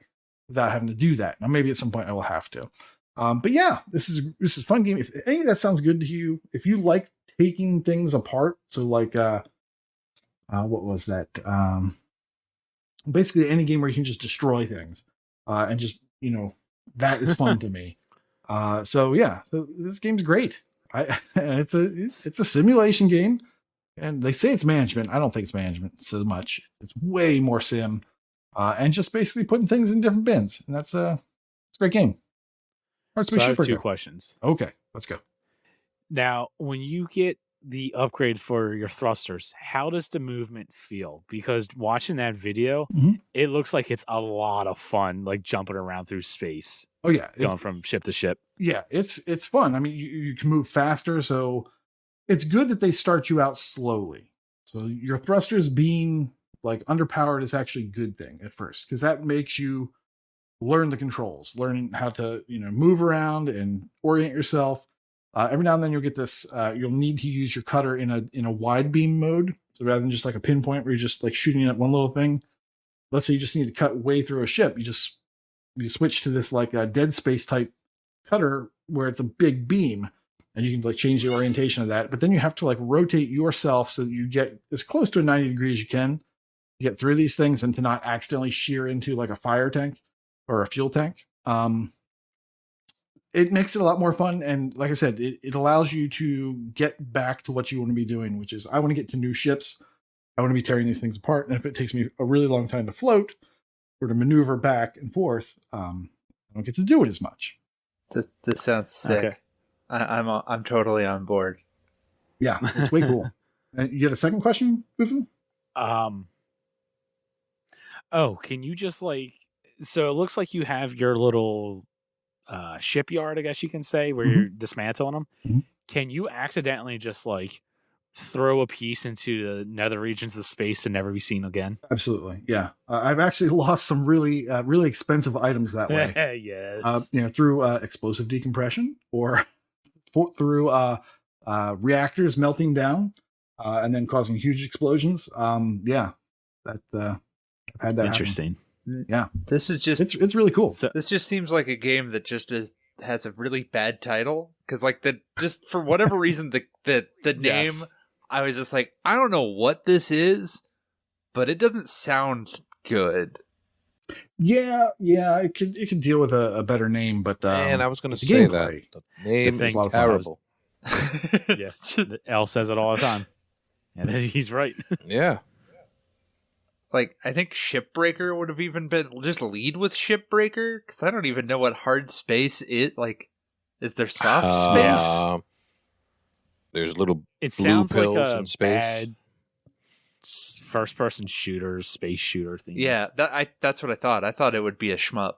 without having to do that. Now maybe at some point I will have to. But yeah, this is a fun game. If any of that sounds good to you, if you like taking things apart, so like what was that? Basically any game where you can just destroy things, and just that is fun to me. So this game's great. It's a simulation game, and they say it's management. I don't think it's management so much. It's way more sim, and just basically putting things in different bins, and it's a great game. So I have 2 questions. Okay, let's go. Now, when you get the upgrade for your thrusters, how does the movement feel? Because watching that video, it looks like it's a lot of fun, like jumping around through space. Oh yeah, going from ship to ship. Yeah, it's fun. I mean, you can move faster, so it's good that they start you out slowly. So your thrusters being like underpowered is actually a good thing at first, because that makes you learn the controls, learning how to move around and orient yourself. Every now and then you'll get this. You'll need to use your cutter in a wide beam mode. So rather than just like a pinpoint where you're just like shooting at one little thing, let's say you just need to cut way through a ship. You switch to this like a Dead Space type cutter where it's a big beam, and you can like change the orientation of that. But then you have to like rotate yourself so that you get as close to a 90 degrees as you can to get through these things and to not accidentally shear into like a fire tank or a fuel tank. It makes it a lot more fun. And like I said, it allows you to get back to what you want to be doing, which is I want to get to new ships. I want to be tearing these things apart. And if it takes me a really long time to float or to maneuver back and forth, I don't get to do it as much. This sounds sick. Okay. I'm totally on board. Yeah, it's way cool. And you get a second question, FuFu? Can you just so it looks like you have your little shipyard, I guess you can say, where you're dismantling them. Mm-hmm. Can you accidentally just throw a piece into the nether regions of space and never be seen again? Absolutely. Yeah. I've actually lost some really expensive items that way. Yes. Through explosive decompression or through reactors melting down and then causing huge explosions. I've had that interesting happen. Yeah. This is just it's really cool. So, this just seems like a game that just has a really bad title, because just for whatever reason the name, yes. I was just like, I don't know what this is, but it doesn't sound good. Yeah, it could deal with a better name, but and I was going to say that the name is terrible. Yes, L says it all the time, and he's right. Yeah. I think Shipbreaker would have even been just lead with Shipbreaker, because I don't even know what Hardspace is. Is there soft space? There's little it blue sounds pills like a in space. Bad first-person shooter, space shooter thing. Yeah, that's what I thought. I thought it would be a shmup.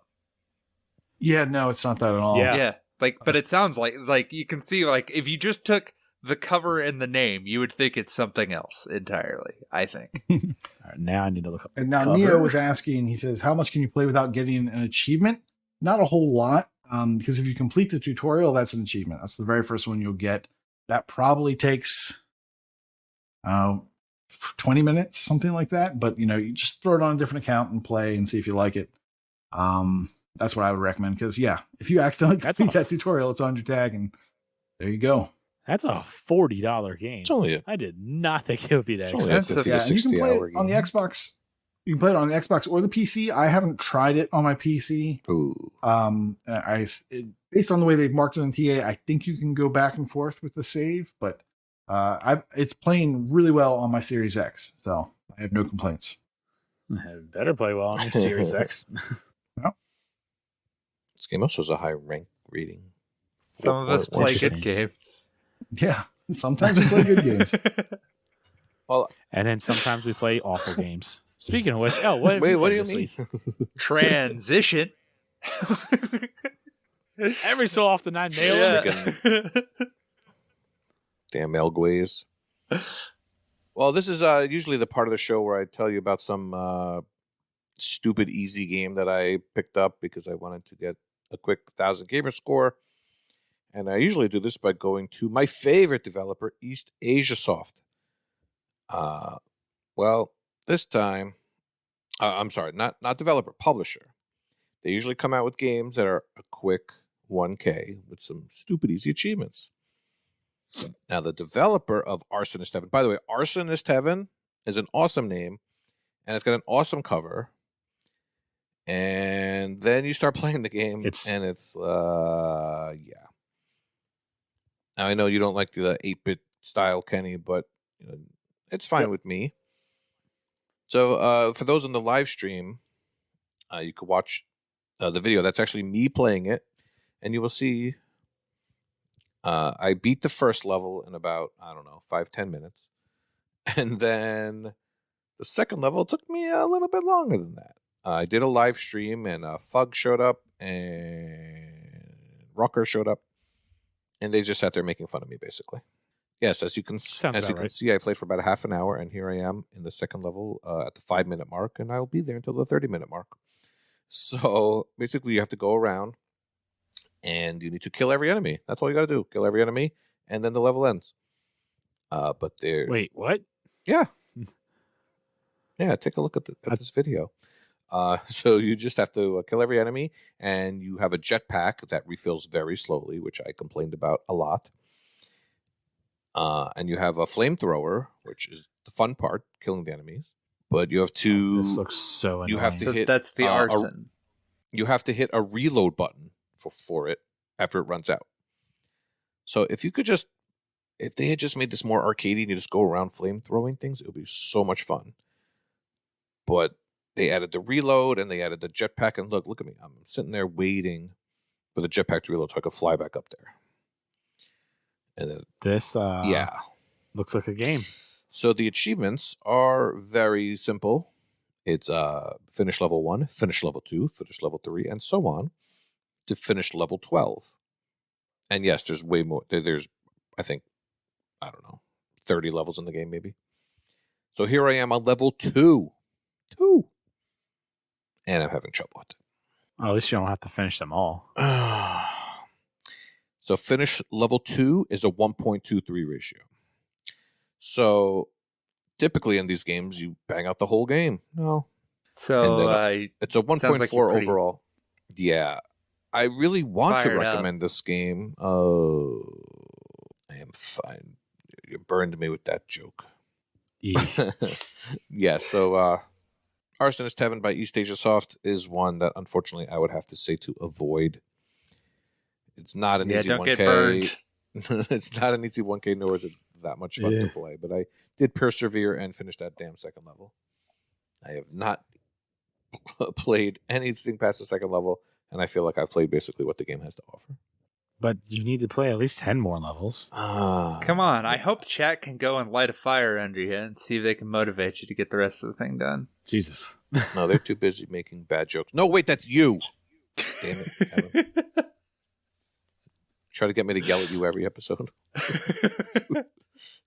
Yeah, no, it's not that at all. Yeah. But it sounds like you can see if you just took the cover and the name, you would think it's something else entirely, I think. All right, now I need to look up. And now cover. Neo was asking, he says, how much can you play without getting an achievement? Not a whole lot, because if you complete the tutorial, that's an achievement. That's the very first one you'll get. That probably takes 20 minutes, something like that. But, you just throw it on a different account and play and see if you like it. That's what I would recommend, because, if you accidentally complete that tutorial, it's on your tag, and there you go. That's a $40 game. I did not think it would be that expensive. And you can play it on the Xbox. You can play it on the Xbox or the PC. I haven't tried it on my PC. Ooh. Based on the way they've marked it on TA, I think you can go back and forth with the save, but it's playing really well on my Series X, so I have no complaints. It better play well on your Series X. Well, this game also has a high rank rating. Some of us play good games. Yeah, sometimes we play good games. Well, and then sometimes we play awful games. Speaking of which, what do you mean? Transition. Every so often I nail it. Damn Elgways. Well, this is usually the part of the show where I tell you about some stupid easy game that I picked up because I wanted to get a quick 1,000 gamer score. And I usually do this by going to my favorite developer, East Asia Soft. Well, this time, I'm sorry, not developer, publisher. They usually come out with games that are a quick 1K with some stupid easy achievements. Now, the developer of Arsonist Heaven, by the way, Arsonist Heaven is an awesome name, and it's got an awesome cover. And then you start playing the game, and it's yeah. Now, I know you don't like the 8-bit style, Kenny, but it's fine with me. So, for those on the live stream, you could watch the video. That's actually me playing it, and you will see I beat the first level in about, 5-10 minutes. And then the second level took me a little bit longer than that. I did a live stream, and Fug showed up, and Rocker showed up, and they just sat there making fun of me, basically. Yes, as you can see, I played for about a half an hour, and here I am in the second level at the 5-minute mark, and I'll be there until the 30-minute mark. So basically, you have to go around, and you need to kill every enemy. That's all you got to do. Kill every enemy, and then the level ends. But there. Wait, what? Yeah. Yeah, take a look at this video. So you just have to kill every enemy, and you have a jetpack that refills very slowly, which I complained about a lot. And you have a flamethrower, which is the fun part, killing the enemies. But you have to. This looks so annoying. You have to hit. That's the arson. You have to hit a reload button for it after it runs out. So if they had just made this more arcadey and you just go around flamethrowing things, it would be so much fun. But they added the reload and they added the jetpack, and look at me. I'm sitting there waiting for the jetpack to reload so I could fly back up there. And then this looks like a game. So the achievements are very simple. It's finish level 1, finish level 2, finish level 3, and so on to finish level 12. And yes, there's way more. There's, I think, 30 levels in the game maybe. So here I am on level 2. And I'm having trouble with it. At least you don't have to finish them all. So finish level 2 is a 1.23 ratio. So typically in these games, you bang out the whole game. No. So it's a 1.4 overall. Yeah. I really want to recommend this game. Oh, I am fine. You burned me with that joke. Yeah, so Arsonist Heaven by East Asia Soft is one that unfortunately I would have to say to avoid. It's not an easy 1K. Get burned. It's not an easy 1K, nor is it that much fun to play. But I did persevere and finish that damn second level. I have not played anything past the second level, and I feel like I've played basically what the game has to offer. But you need to play at least 10 more levels. Come on. I hope chat can go and light a fire under you and see if they can motivate you to get the rest of the thing done. Jesus. No, they're too busy making bad jokes. No, wait, that's you. Damn it. Try to get me to yell at you every episode.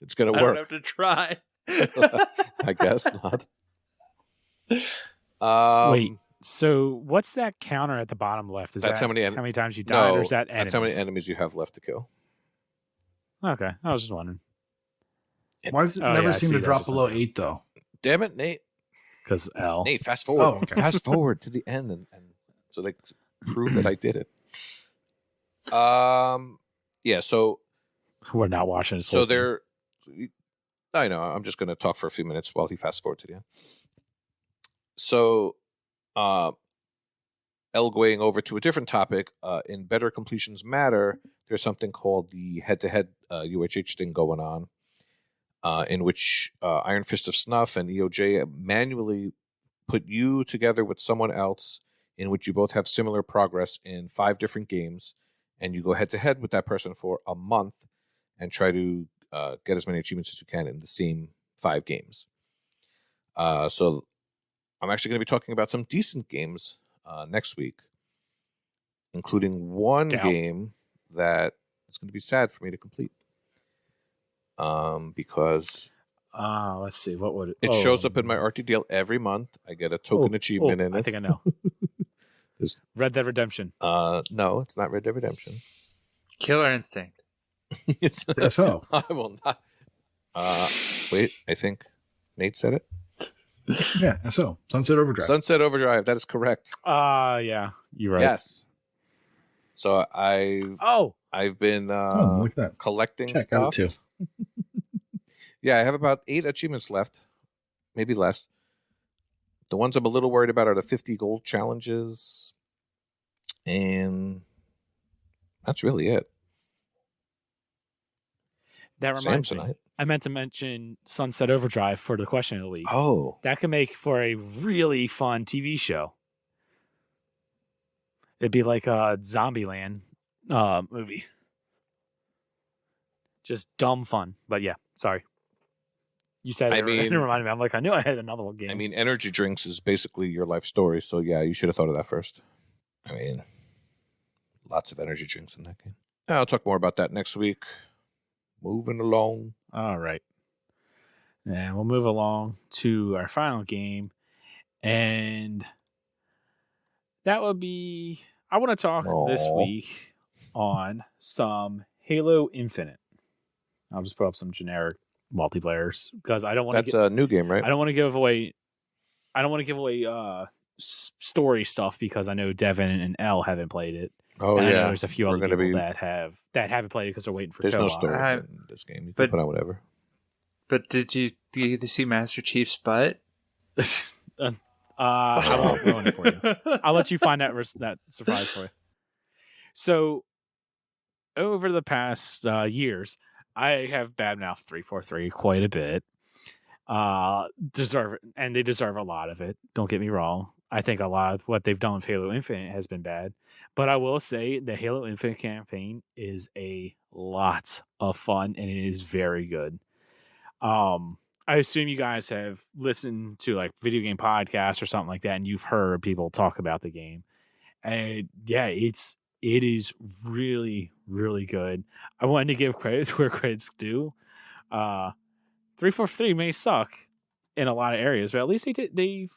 It's going to work. I don't have to try. I guess not. Wait. So what's that counter at the bottom left? Is that how many times you died, or is that enemies? That's how many enemies you have left to kill. Okay, I was just wondering. Why does it never seem to drop below 8, though? Damn it, Nate. Because L. Nate, fast forward. Oh, okay. Fast forward to the end, and so they prove that I did it. Yeah, so... We're not watching this. So they're... I know, I'm just going to talk for a few minutes while he fast forward to the end. So... going over to a different topic, in Better Completions Matter, there's something called the head-to-head UHH thing going on, in which Iron Fist of Snuff and EOJ manually put you together with someone else in which you both have similar progress in 5 different games, and you go head-to-head with that person for a month and try to get as many achievements as you can in the same 5 games. So I'm actually going to be talking about some decent games next week, including one game that it's going to be sad for me to complete. Because Let's see. What would It shows up in my RTDL every month. I get a token achievement in it. I think I know. Red Dead Redemption. No, it's not Red Dead Redemption. Killer Instinct. SO. I will not. Wait, I think Nate said it. Yeah, SO. Sunset Overdrive. Sunset Overdrive. That is correct. Yeah, you're right. Yes. So I've been look at that. collecting Check stuff. out it too. Yeah, I have about 8 achievements left, maybe less. The ones I'm a little worried about are the 50 gold challenges, and that's really it. That reminds me. Samsonite. I meant to mention Sunset Overdrive for the question of the week. Oh, That could make for a really fun TV show. It'd be like a Zombieland movie. Just dumb fun. But yeah, sorry. You said it reminded me. I'm like, I knew I had another one game. I mean, energy drinks is basically your life story, so yeah, you should have thought of that first. I mean, lots of energy drinks in that game. I'll talk more about that next week. Moving along. All right. And we'll move along to our final game. And that would be, I want to talk this week on some Halo Infinite. I'll just put up some generic multiplayers because I don't want to. That's a new game, right? I don't want to give away. Story stuff because I know Devin and Elle haven't played it. Oh, and yeah. I know there's a few other people that haven't played it because they're waiting for There's co-op. no story in this game. You can put on whatever. But do you get to see Master Chief's butt? I won't ruin it for you. I'll let you find that surprise for you. So, over the past years, I have badmouthed 343 quite a bit. Deserve it, and they deserve a lot of it. Don't get me wrong. I think a lot of what they've done with Halo Infinite has been bad. But I will say the Halo Infinite campaign is a lot of fun, and it is very good. I assume you guys have listened to like video game podcasts or something like that, and you've heard people talk about the game. And yeah, it is really, really good. I wanted to give credit where credit's due. 343 may suck in a lot of areas, but at least they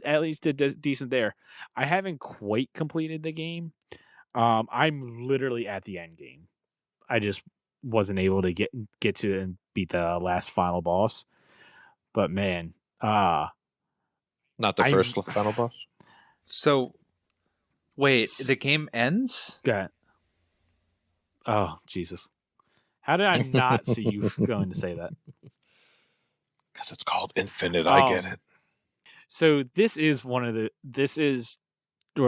at least did decent there. I haven't quite completed the game. I'm literally at the end game. I just wasn't able to get to and beat the last final boss. But man, not the first final boss. So, wait, the game ends? Got. Oh Jesus! How did I not see you going to say that? Because it's called Infinite. I get it. So this is where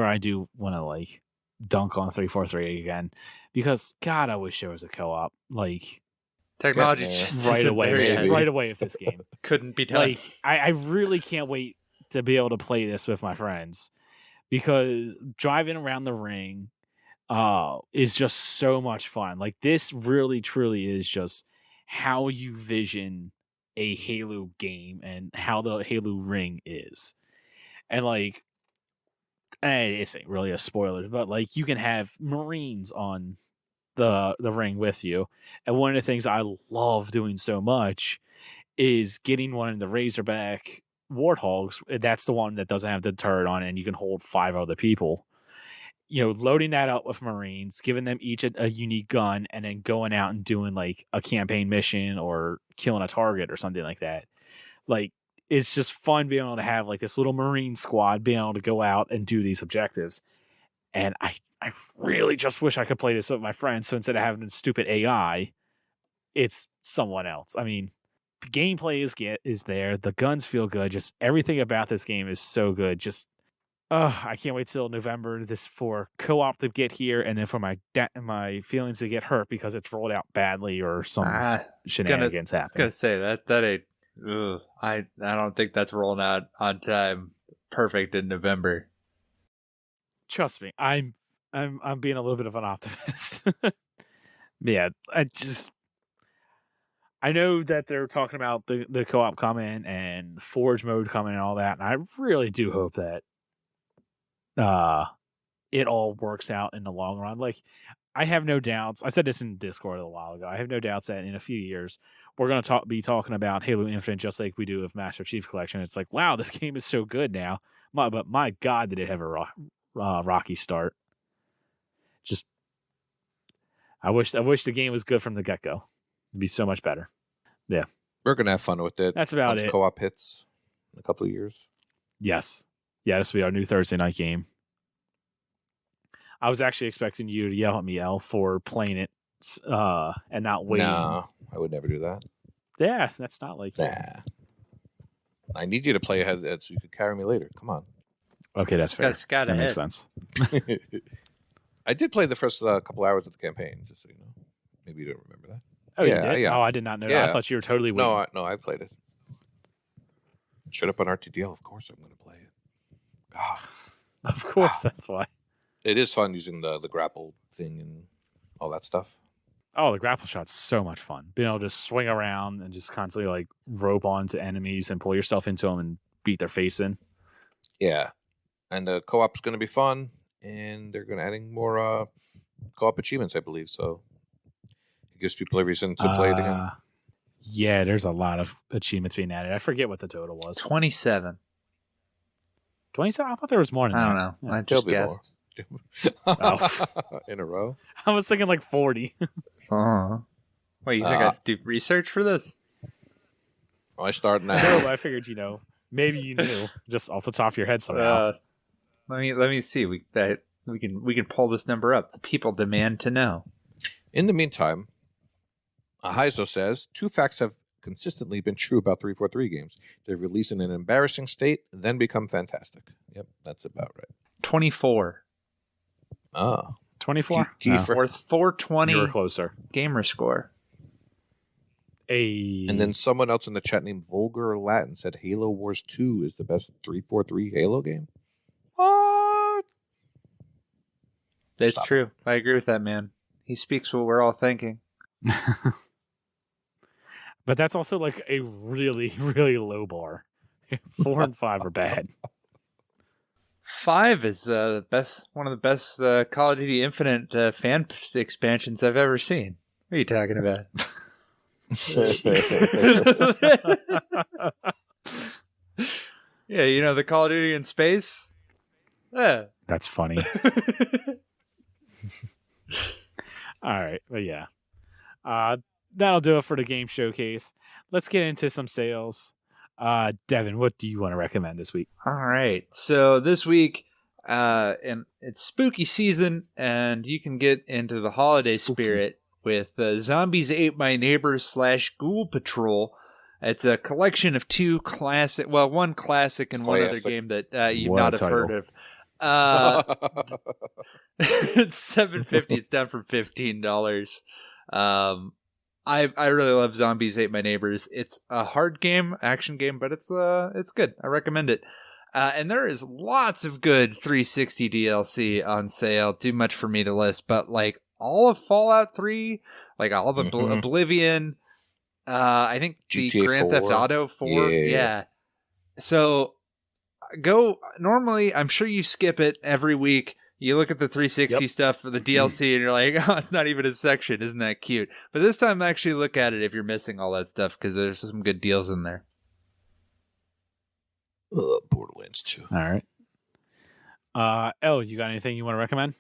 I do want to like dunk on 343 again, because God, I wish there was a co-op like technology right away with this game. Couldn't be done. Like I really can't wait to be able to play this with my friends, because driving around the ring is just so much fun. Like this really truly is just how you vision a Halo game and how the Halo ring is. And like, this ain't really a spoiler, but like you can have Marines on the ring with you. And one of the things I love doing so much is getting one of the Razorback Warthogs. That's the one that doesn't have the turret on it, and you can hold 5 other people. You know, loading that up with Marines, giving them each a unique gun, and then going out and doing like a campaign mission or killing a target or something like that. Like, it's just fun being able to have like this little Marine squad being able to go out and do these objectives. And I really just wish I could play this with my friends. So instead of having stupid AI, it's someone else. I mean, the gameplay is there. The guns feel good. Just everything about this game is so good. Just I can't wait till November for co-op to get here, and then for my feelings to get hurt because it's rolled out badly or some shenanigans happen. I was gonna say that ain't. Ugh, I don't think that's rolling out on time. Perfect in November. Trust me, I'm being a little bit of an optimist. Yeah, I know that they're talking about the co-op coming and the Forge mode coming and all that, and I really do hope that it all works out in the long run. Like, I have no doubts. I said this in Discord a while ago. I have no doubts that in a few years we're going to be talking about Halo Infinite just like we do with Master Chief Collection. It's like, wow, this game is so good now. But my God, did it have a rocky start? Just, I wish the game was good from the get go. It'd be so much better. Yeah, we're gonna have fun with it. That's about Once it. Co-op hits in a couple of years. Yes, yeah, this will be our new Thursday night game. I was actually expecting you to yell at me, El, for playing it and not waiting. No, I would never do that. Yeah, that's not like you. Nah. I need you to play ahead so you could carry me later. Come on. Okay, that's fair. Scout That ahead. makes sense. I did play the first couple hours of the campaign, just so you know. Maybe you don't remember that. Oh, you Yeah, did? yeah. Oh, I did not know that. Yeah. I thought you were totally waiting. No, I played it. Showed up on RTDL. Of course I'm going to play it. God. Of course, that's why. It is fun using the grapple thing and all that stuff. Oh, the grapple shot's so much fun. Being able to just swing around and just constantly like rope onto enemies and pull yourself into them and beat their face in. Yeah. And the co-op is going to be fun, and they're going to adding more co-op achievements, I believe. So it gives people a reason to play it again. Yeah, there's a lot of achievements being added. I forget what the total was. 27. 27? I thought there was more than I that. don't know. Yeah. I There'll just be guessed. In a row. I was thinking like 40. Wait, you think I do research for this? I start now. No, but I figured, maybe you knew just off the top of your head somehow. Let me see. We can pull this number up. The people demand to know. In the meantime, Ahizo says, 2 facts have consistently been true about 343 games. They release in an embarrassing state, then become fantastic. Yep, that's about right. 24. Ah. 24? Kiefer. Worth 420 You were closer. gamer score. And then someone else in the chat named Vulgar Latin said Halo Wars 2 is the best 343 Halo game. What? It's Stop. true. I agree with that, man. He speaks what we're all thinking. But that's also like a really, really low bar. 4 and 5 are bad. 5 is one of the best Call of Duty Infinite fan expansions I've ever seen. What are you talking about? Yeah, the Call of Duty in space? Yeah. That's funny. All right. But yeah. That'll do it for the game showcase. Let's get into some sales. Devin, what do you want to recommend this week? All right. So this week, and it's spooky season, and you can get into the holiday spirit with Zombies Ate My Neighbors / Ghoul Patrol. It's a collection of 2 classic, one classic and one other game that you What not a have heard of. It's $7.50. It's down from $15. I really love Zombies Ate My Neighbors. It's a hard game, action game, but it's good. I recommend it. And there is lots of good 360 DLC on sale. Too much for me to list, but like all of Fallout 3, like all of Oblivion, I think the GTA Grand Theft 4. Auto 4, yeah. So go. Normally, I'm sure you skip it every week. You look at the 360 stuff for the DLC and you're like, oh, it's not even a section. Isn't that cute? But this time, actually look at it if you're missing all that stuff because there's some good deals in there. Borderlands 2. All right. Elle, you got anything you want to recommend?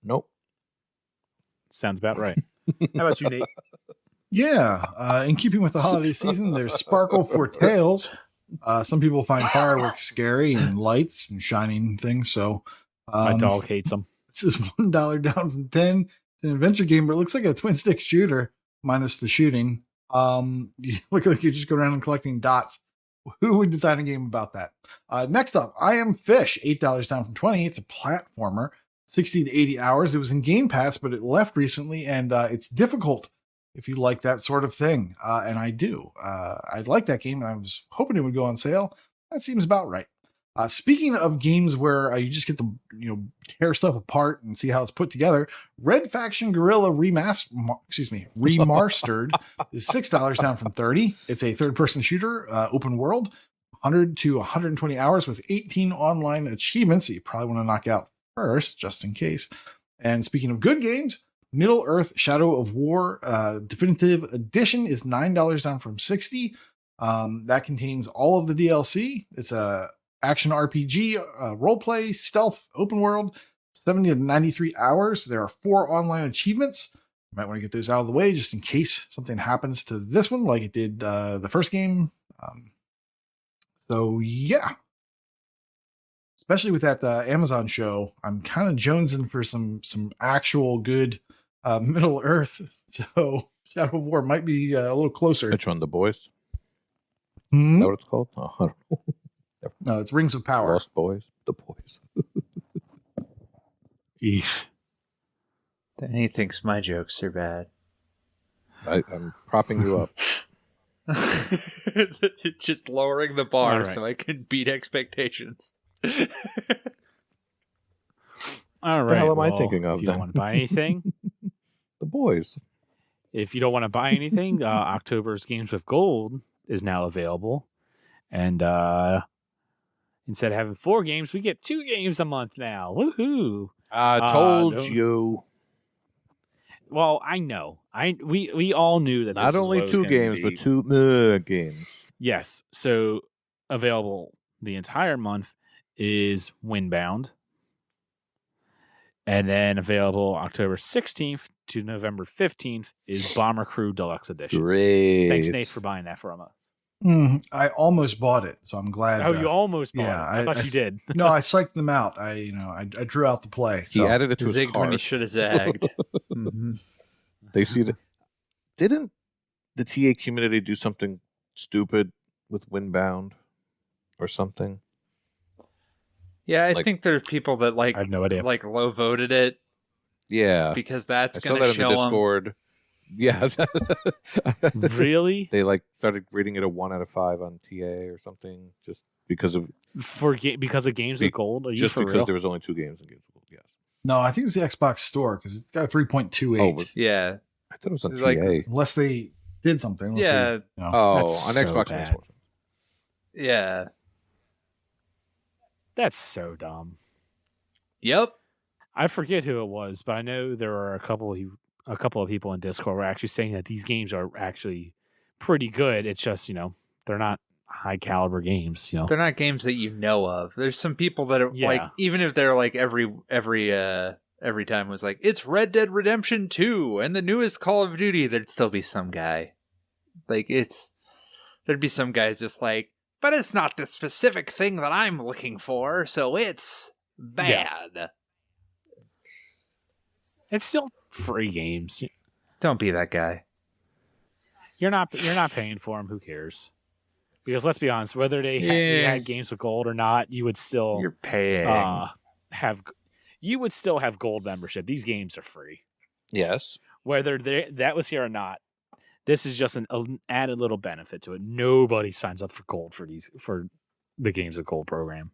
Nope. Sounds about right. How about you, Nate? Yeah, in keeping with the holiday season, there's Sparkle for Tales. Some people find fireworks scary and lights and shining things. So My dog hates them. this is $1 down from 10. It's an adventure game, but it looks like a twin stick shooter minus the shooting. You look like you just go around and collecting dots. Who would design a game about that? Next up, I Am Fish, $8 down from 20. It's a platformer, 60 to 80 hours. It was in Game Pass, but it left recently, and it's difficult if you like that sort of thing. And I do. I like that game, and I was hoping it would go on sale. That seems about right. Speaking of games where you just get to tear stuff apart and see how it's put together, Red Faction Guerrilla Remastered is $6 down from 30. It's a third-person shooter, open world, 100 to 120 hours with 18 online achievements that you probably want to knock out first, just in case. And speaking of good games, Middle Earth Shadow of War Definitive Edition is $9 down from $60. That contains all of the DLC. It's a action RPG, roleplay, stealth, open world, 70 to 93 hours. There are 4 online achievements. You might want to get those out of the way just in case something happens to this one like it did the first game. So yeah. Especially with that Amazon show, I'm kind of jonesing for some actual good Middle Earth. So Shadow of War might be a little closer. Which one? The Boys? Hmm? Is that what it's called? Oh, I don't know. No, it's Rings of Power. Lost Boys? The Boys. Eesh. He thinks my jokes are bad. I'm propping you up. Just lowering the bar All right. so I can beat expectations. All right. the hell am I well, thinking of If you then? don't want to buy anything, The Boys. if you don't want to buy anything, October's Games with Gold is now available. And instead of having 4 games, we get 2 games a month now. Woohoo! I told no. you. Well, I know. We all knew that this Not was only what it was 2 gonna games, be. but 2 games. Yes. So available the entire month is Windbound. And then available October 16th to November 15th is Bomber Crew Deluxe Edition. Great. Thanks, Nate, for buying that from us. I almost bought it, so I'm glad. Oh, you almost bought yeah, it. I thought you did. No, I psyched them out. I drew out the play. He So added it to his Zigged when he cart. should have zagged. Mhm. They see the. Didn't the TA community do something stupid with Windbound or something? Yeah, I Like- think there's people that I have no idea. like low voted it Yeah. because that's I saw going that to in the show them. Discord. Yeah. Really? They started rating it a 1 out of 5 on TA or something just because of Because of Games Be- with Gold? Are you just for because real? there was only 2 games in Games World. Yes. No, I think it's the Xbox Store because it's got a 3.28. Oh, but- Yeah, I thought it was on It's TA. like- Unless they did something. Unless Yeah. they, you know. Oh, That's on so Xbox bad. makes more sense. yeah, That's so dumb. yep. I forget who it was, but I know there are a couple of people in Discord were actually saying that these games are actually pretty good. It's just, they're not high caliber games, They're not games that you know of. There's some people that are Yeah. like, even if they're like every time was like, it's Red Dead Redemption 2 and the newest Call of Duty, there'd still be some guy. Like there'd be some guys just like, but it's not the specific thing that I'm looking for, so it's bad. It's still free games. Don't be that guy. You're not paying for them. Who cares? Because let's be honest, whether they Yeah. had Games with Gold or not, you would still You're paying. would still have gold membership. These games are free. Yes. Whether that was here or not, this is just an added little benefit to it. Nobody signs up for gold for the Games with Gold program.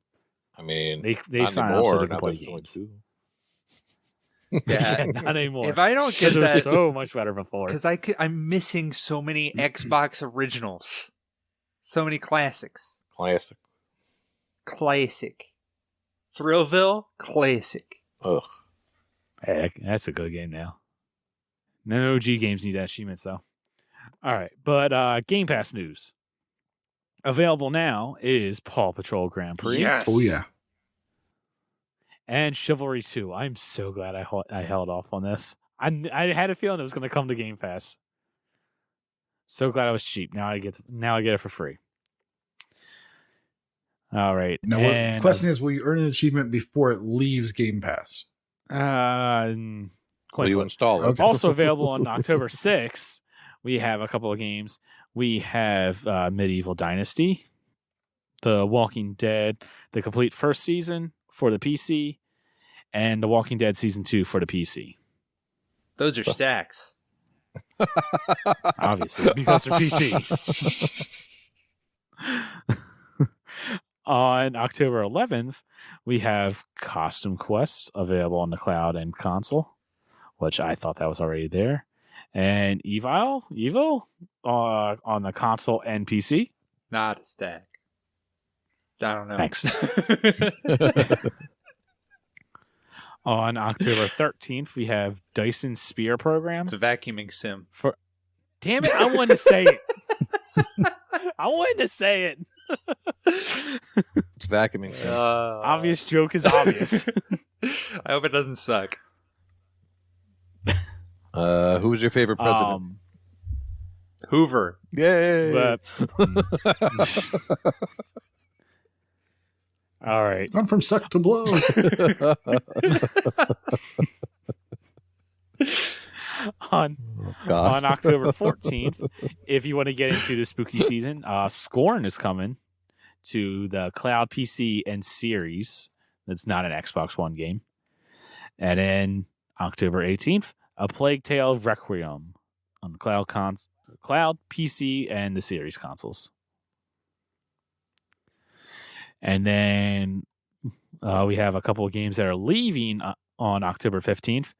I mean, They not sign up so anymore, they can now play that it's only games. 2. Yeah. Not anymore. If I don't Because get it was that, so much better before. because I'm missing so many Xbox originals, so many classics. Classic. Classic. Thrillville, classic. Ugh. Heck, that's a good game now. No OG games need achievements though. All right, but Game Pass news. Available now is Paw Patrol Grand Prix Oh, yeah. and Chivalry 2. I'm so glad I held off on this. I had a feeling it was going to come to Game Pass. So glad I was cheap. Now I get it for free. All right. Now, the question is, will you earn an achievement before it leaves Game Pass? Coin Will you flip. install it? Okay. Also available on October 6th, we have a couple of games. We have Medieval Dynasty, The Walking Dead, the complete first season for the PC, and The Walking Dead Season 2 for the PC. Those are stacks. Obviously, because they're PC. On October 11th, we have Costume Quests available on the cloud and console, which I thought that was already there. And Evil on the console and PC. Not a stack. I don't know. Thanks. On October 13th, we have Dyson Sphere Program. It's a vacuuming sim. Damn it, I wanted to say it. I wanted to say it. It's vacuuming. Sim. Obvious joke is obvious. I hope it doesn't suck. Who was your favorite president? Hoover. Yay! But, all right. Gone from suck to blow. On God. October 14th, if you want to get into the spooky season, Scorn is coming to the Cloud PC and Series. That's not an Xbox One game. And then October 18th, A Plague Tale Requiem on Cloud PC and the Series consoles. And then we have a couple of games that are leaving on October 15th.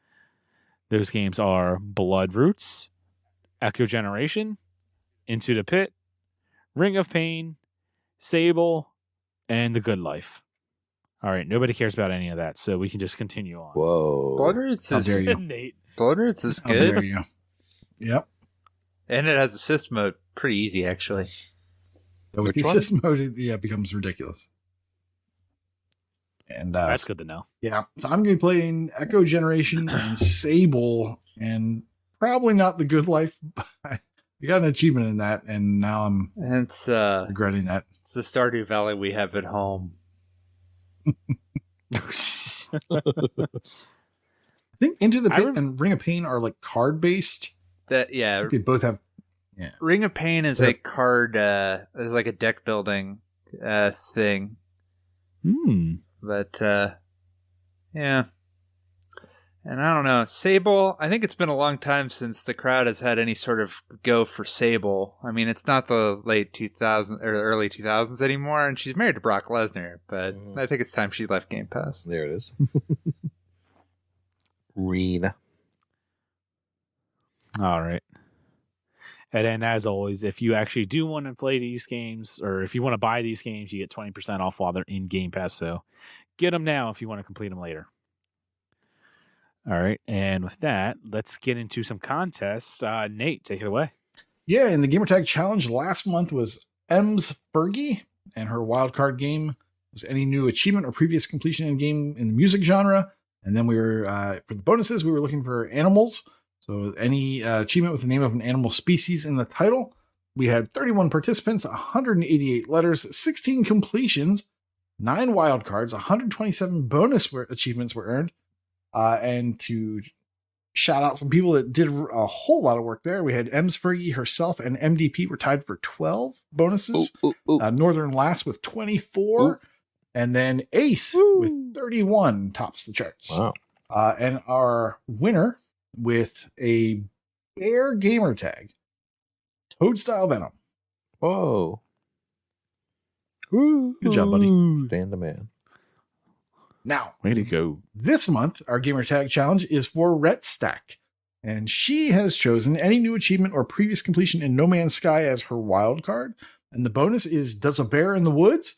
Those games are Blood Roots, Echo Generation, Into the Pit, Ring of Pain, Sable, and The Good Life. All right, nobody cares about any of that, so we can just continue on. Whoa. Blood Roots How dare is you. Nate. Blood Roots is How dare good, you? Yep. and it has assist mode. Pretty easy, actually. With Which the one? system mode, it becomes ridiculous. And That's good to know. yeah, so I'm going to be playing Echo Generation and Sable, and probably not The Good Life. We got an achievement in that, and now I'm And it's regretting that. it's the Stardew Valley we have at home. I think Into the I Pit rem- and Ring of Pain are like card based. That yeah, They both have. Ring of Pain is Yeah. a card. Is like a deck building thing. But yeah, and I don't know. Sable, I think it's been a long time since the crowd has had any sort of go for Sable. I mean, it's not the late 2000s or early 2000s anymore, and she's married to Brock Lesnar, but I think it's time she left Game Pass. There it is. Reen. All right. And then, as always, if you actually do want to play these games, or if you want to buy these games, you get 20% off while they're in Game Pass. So get them now if you want to complete them later. All right. And with that, let's get into some contests. Nate, take it away. Yeah, and the Gamertag Challenge last month was M's Fergie, and her wildcard game was any new achievement or previous completion in game in the music genre. And then we were, for the bonuses, we were looking for animals. So any achievement with the name of an animal species in the title. We had 31 participants, 188 letters, 16 completions, 9 wildcards, 127 bonus achievements were earned. And to shout out some people that did a whole lot of work there, we had M's Fergie herself and MDP were tied for 12 bonuses. Northern Lass with 24. And then Ace with 31 tops the charts. Wow. And our winner with a Bear gamer tag, Toadstyle Venom. Whoa. Good job, buddy. Stand the man. Now, Way to go. this month, our gamer tag challenge is for Rhett Stack. And she has chosen any new achievement or previous completion in No Man's Sky as her wild card. And the bonus is Does a Bear in the Woods?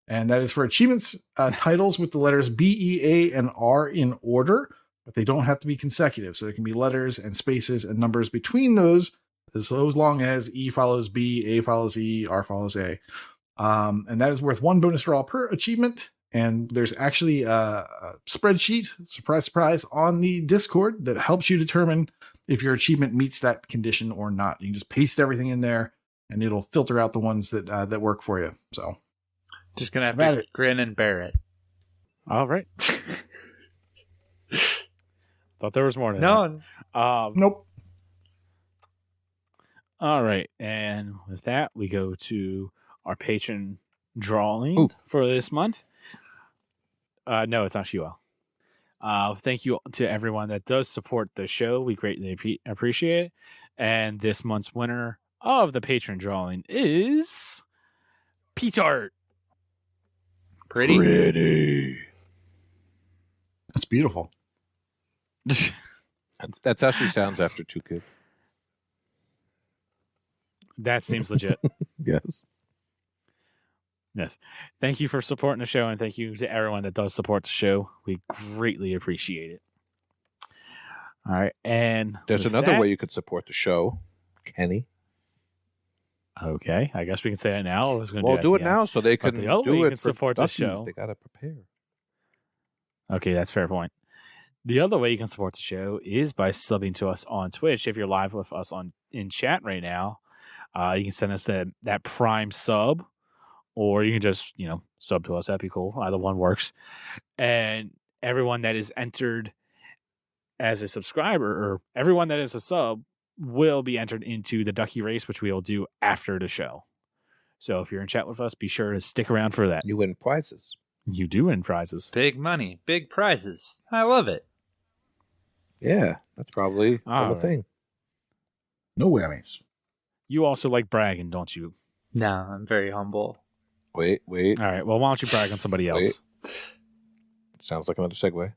And that is for achievements titles with the letters B, E, A, and R in order, but they don't have to be consecutive. So there can be letters and spaces and numbers between those, as long as E follows B, A follows E, R follows A. And that is worth 1 bonus draw per achievement. And there's actually a spreadsheet, surprise, surprise, on the Discord that helps you determine if your achievement meets that condition or not. You can just paste everything in there, and it'll filter out the ones that work for you. So. Just gonna have About to it. grin and bear it. All right. Thought there was more to that. No, Nope. All right. And with that, we go to our patron drawing for this month. No, it's not Shua. Thank you to everyone that does support the show. We greatly appreciate it. And this month's winner of the patron drawing is Peter. pretty. That's beautiful. That's how she sounds after 2 kids. That seems legit. Yes. Yes. Thank you for supporting the show, and thank you to everyone that does support the show. We greatly appreciate it. All right. And There's with another that- way you could support the show, Kenny. Okay. I guess we can say it now. I was going to Well, do it at the end. now so they But can the other way do you it can for support the duckies. show- They gotta prepare. Okay, that's a fair point. The other way you can support the show is by subbing to us on Twitch. If you're live with us in chat right now, you can send us that Prime sub, or you can just sub to us. That'd be cool. Either one works. And everyone that is entered as a subscriber, or everyone that is a sub, will be entered into the Ducky Race, which we will do after the show. So if you're in chat with us, be sure to stick around for that. You win prizes. You do win prizes. Big money, big prizes. I love it. Yeah, that's probably All a right. thing. No whammies. You also like bragging, don't you? No, I'm very humble. Wait. All right. Well, why don't you brag on somebody else? Sounds like another segue.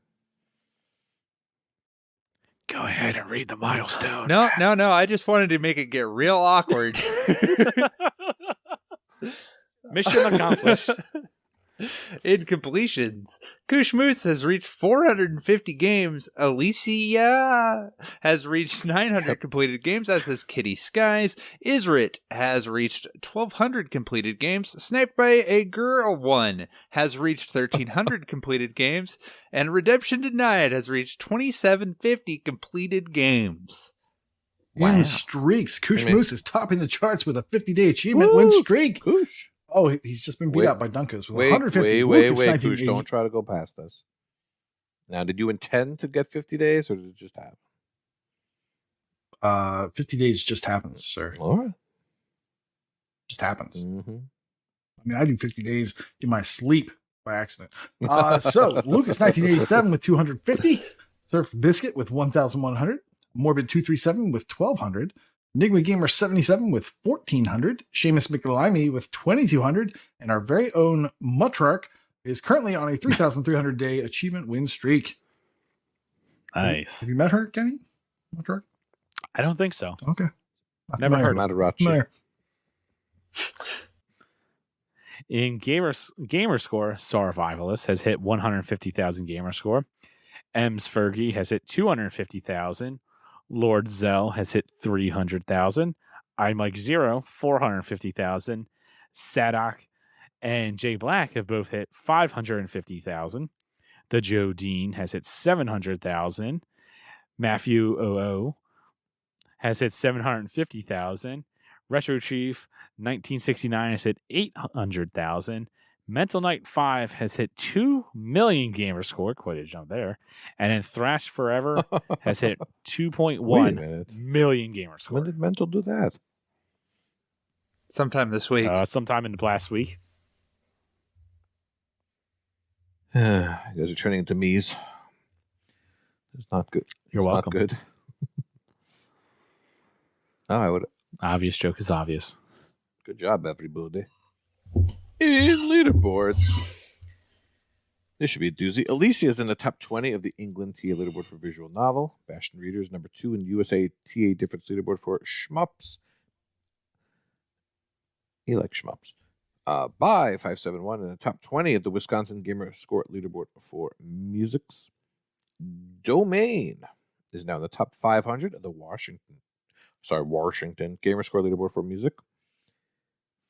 Go ahead and read the milestones. No. I just wanted to make it get real awkward. Mission accomplished. In completions, KooshMoose has reached 450 games. Alicia has reached 900 completed games, as has Kitty Skies. Isrit has reached 1,200 completed games. Sniped by a Girl 1 has reached 1,300 completed games. And Redemption Denied has reached 2,750 completed games. Wow. In streaks, Koosh Wait a Moose is topping the charts with a 50-day achievement Woo! win streak. Koosh. Oh, he's just been beat Wait. out by Dunkas with Wait, 150. wait, Lucas, Koosh. 1980. Don't try to go past us. Now, did you intend to get 50 days, or did it just happen? 50 days just happens, sir. All right. Just happens. Mm-hmm. I mean, I do 50 days in my sleep by accident. So Lucas 1987 with 250, Surf Biscuit with 1,100, Morbid 237 with 1,200, Enigma Gamer 77 with 1,400, Seamus McLimey with 2,200, and our very own Mutrark is currently on a 3,300 day achievement win streak. Nice. Have you met her, Kenny? Mutrark? I don't think so. Okay. Never heard Not a rock Familiar. In gamer score, Survivalist has hit 150,000 gamer score. Ems Fergie has hit 250,000. Lord Zell has hit 300,000. I Mike Zero 450,000. Sadak and Jay Black have both hit 550,000. The Joe Dean has hit 700,000. Matthew OO has hit 750,000. Retro Chief 1969 has hit 800,000. Mental Knight 5 has hit 2 million gamer score, quite a jump there. And then Thrash Forever has hit Wait a 2.1 minute. million gamer When score. did Mental do that? Sometime this week. Sometime in the last week. You guys are turning into me's. It's not good. You're It's welcome. Not good. No, I would. Obvious joke is obvious. Good job, everybody. In leaderboards. This should be a doozy. Alicia is in the top 20 of the England TA leaderboard for visual novel. Bastion Readers, number 2 in USA TA difference leaderboard for shmups. He likes shmups. By 571 in the top 20 of the Wisconsin Gamer Score leaderboard for musics. Domain is now in the top 500 of the Washington Gamer Score leaderboard for music.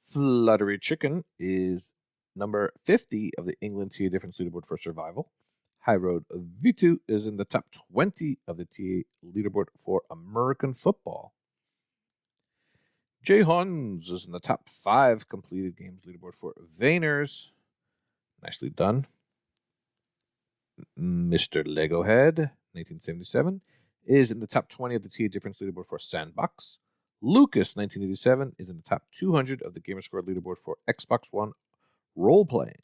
Fluttery Chicken is number 50 of the England TA difference leaderboard for survival. High Road V2 is in the top 20 of the TA leaderboard for American football. Jay Huns is in the top 5 completed games leaderboard for Vayners. Nicely done. Mr. Legohead, 1977, is in the top 20 of the TA difference leaderboard for Sandbox. Lucas, 1987, is in the top 200 of the Gamerscore leaderboard for Xbox One role-playing.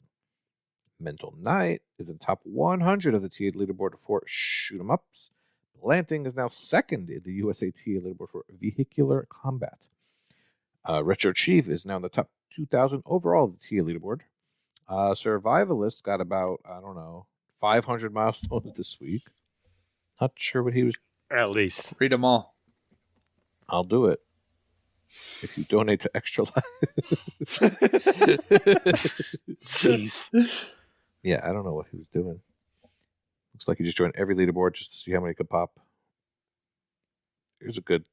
Mental Knight is in the top 100 of the TA leaderboard for Shoot 'em Ups. Planting is now second in the USA TA leaderboard for Vehicular Combat. Retro Chief is now in the top 2,000 overall of the TA leaderboard. Survivalist got about, 500 milestones this week. Not sure what he was. At least. Read them all. I'll do it. if you donate to Extra Life. Jeez. Yeah, I don't know what he was doing. Looks like he just joined every leaderboard just to see how many could pop. Here's a good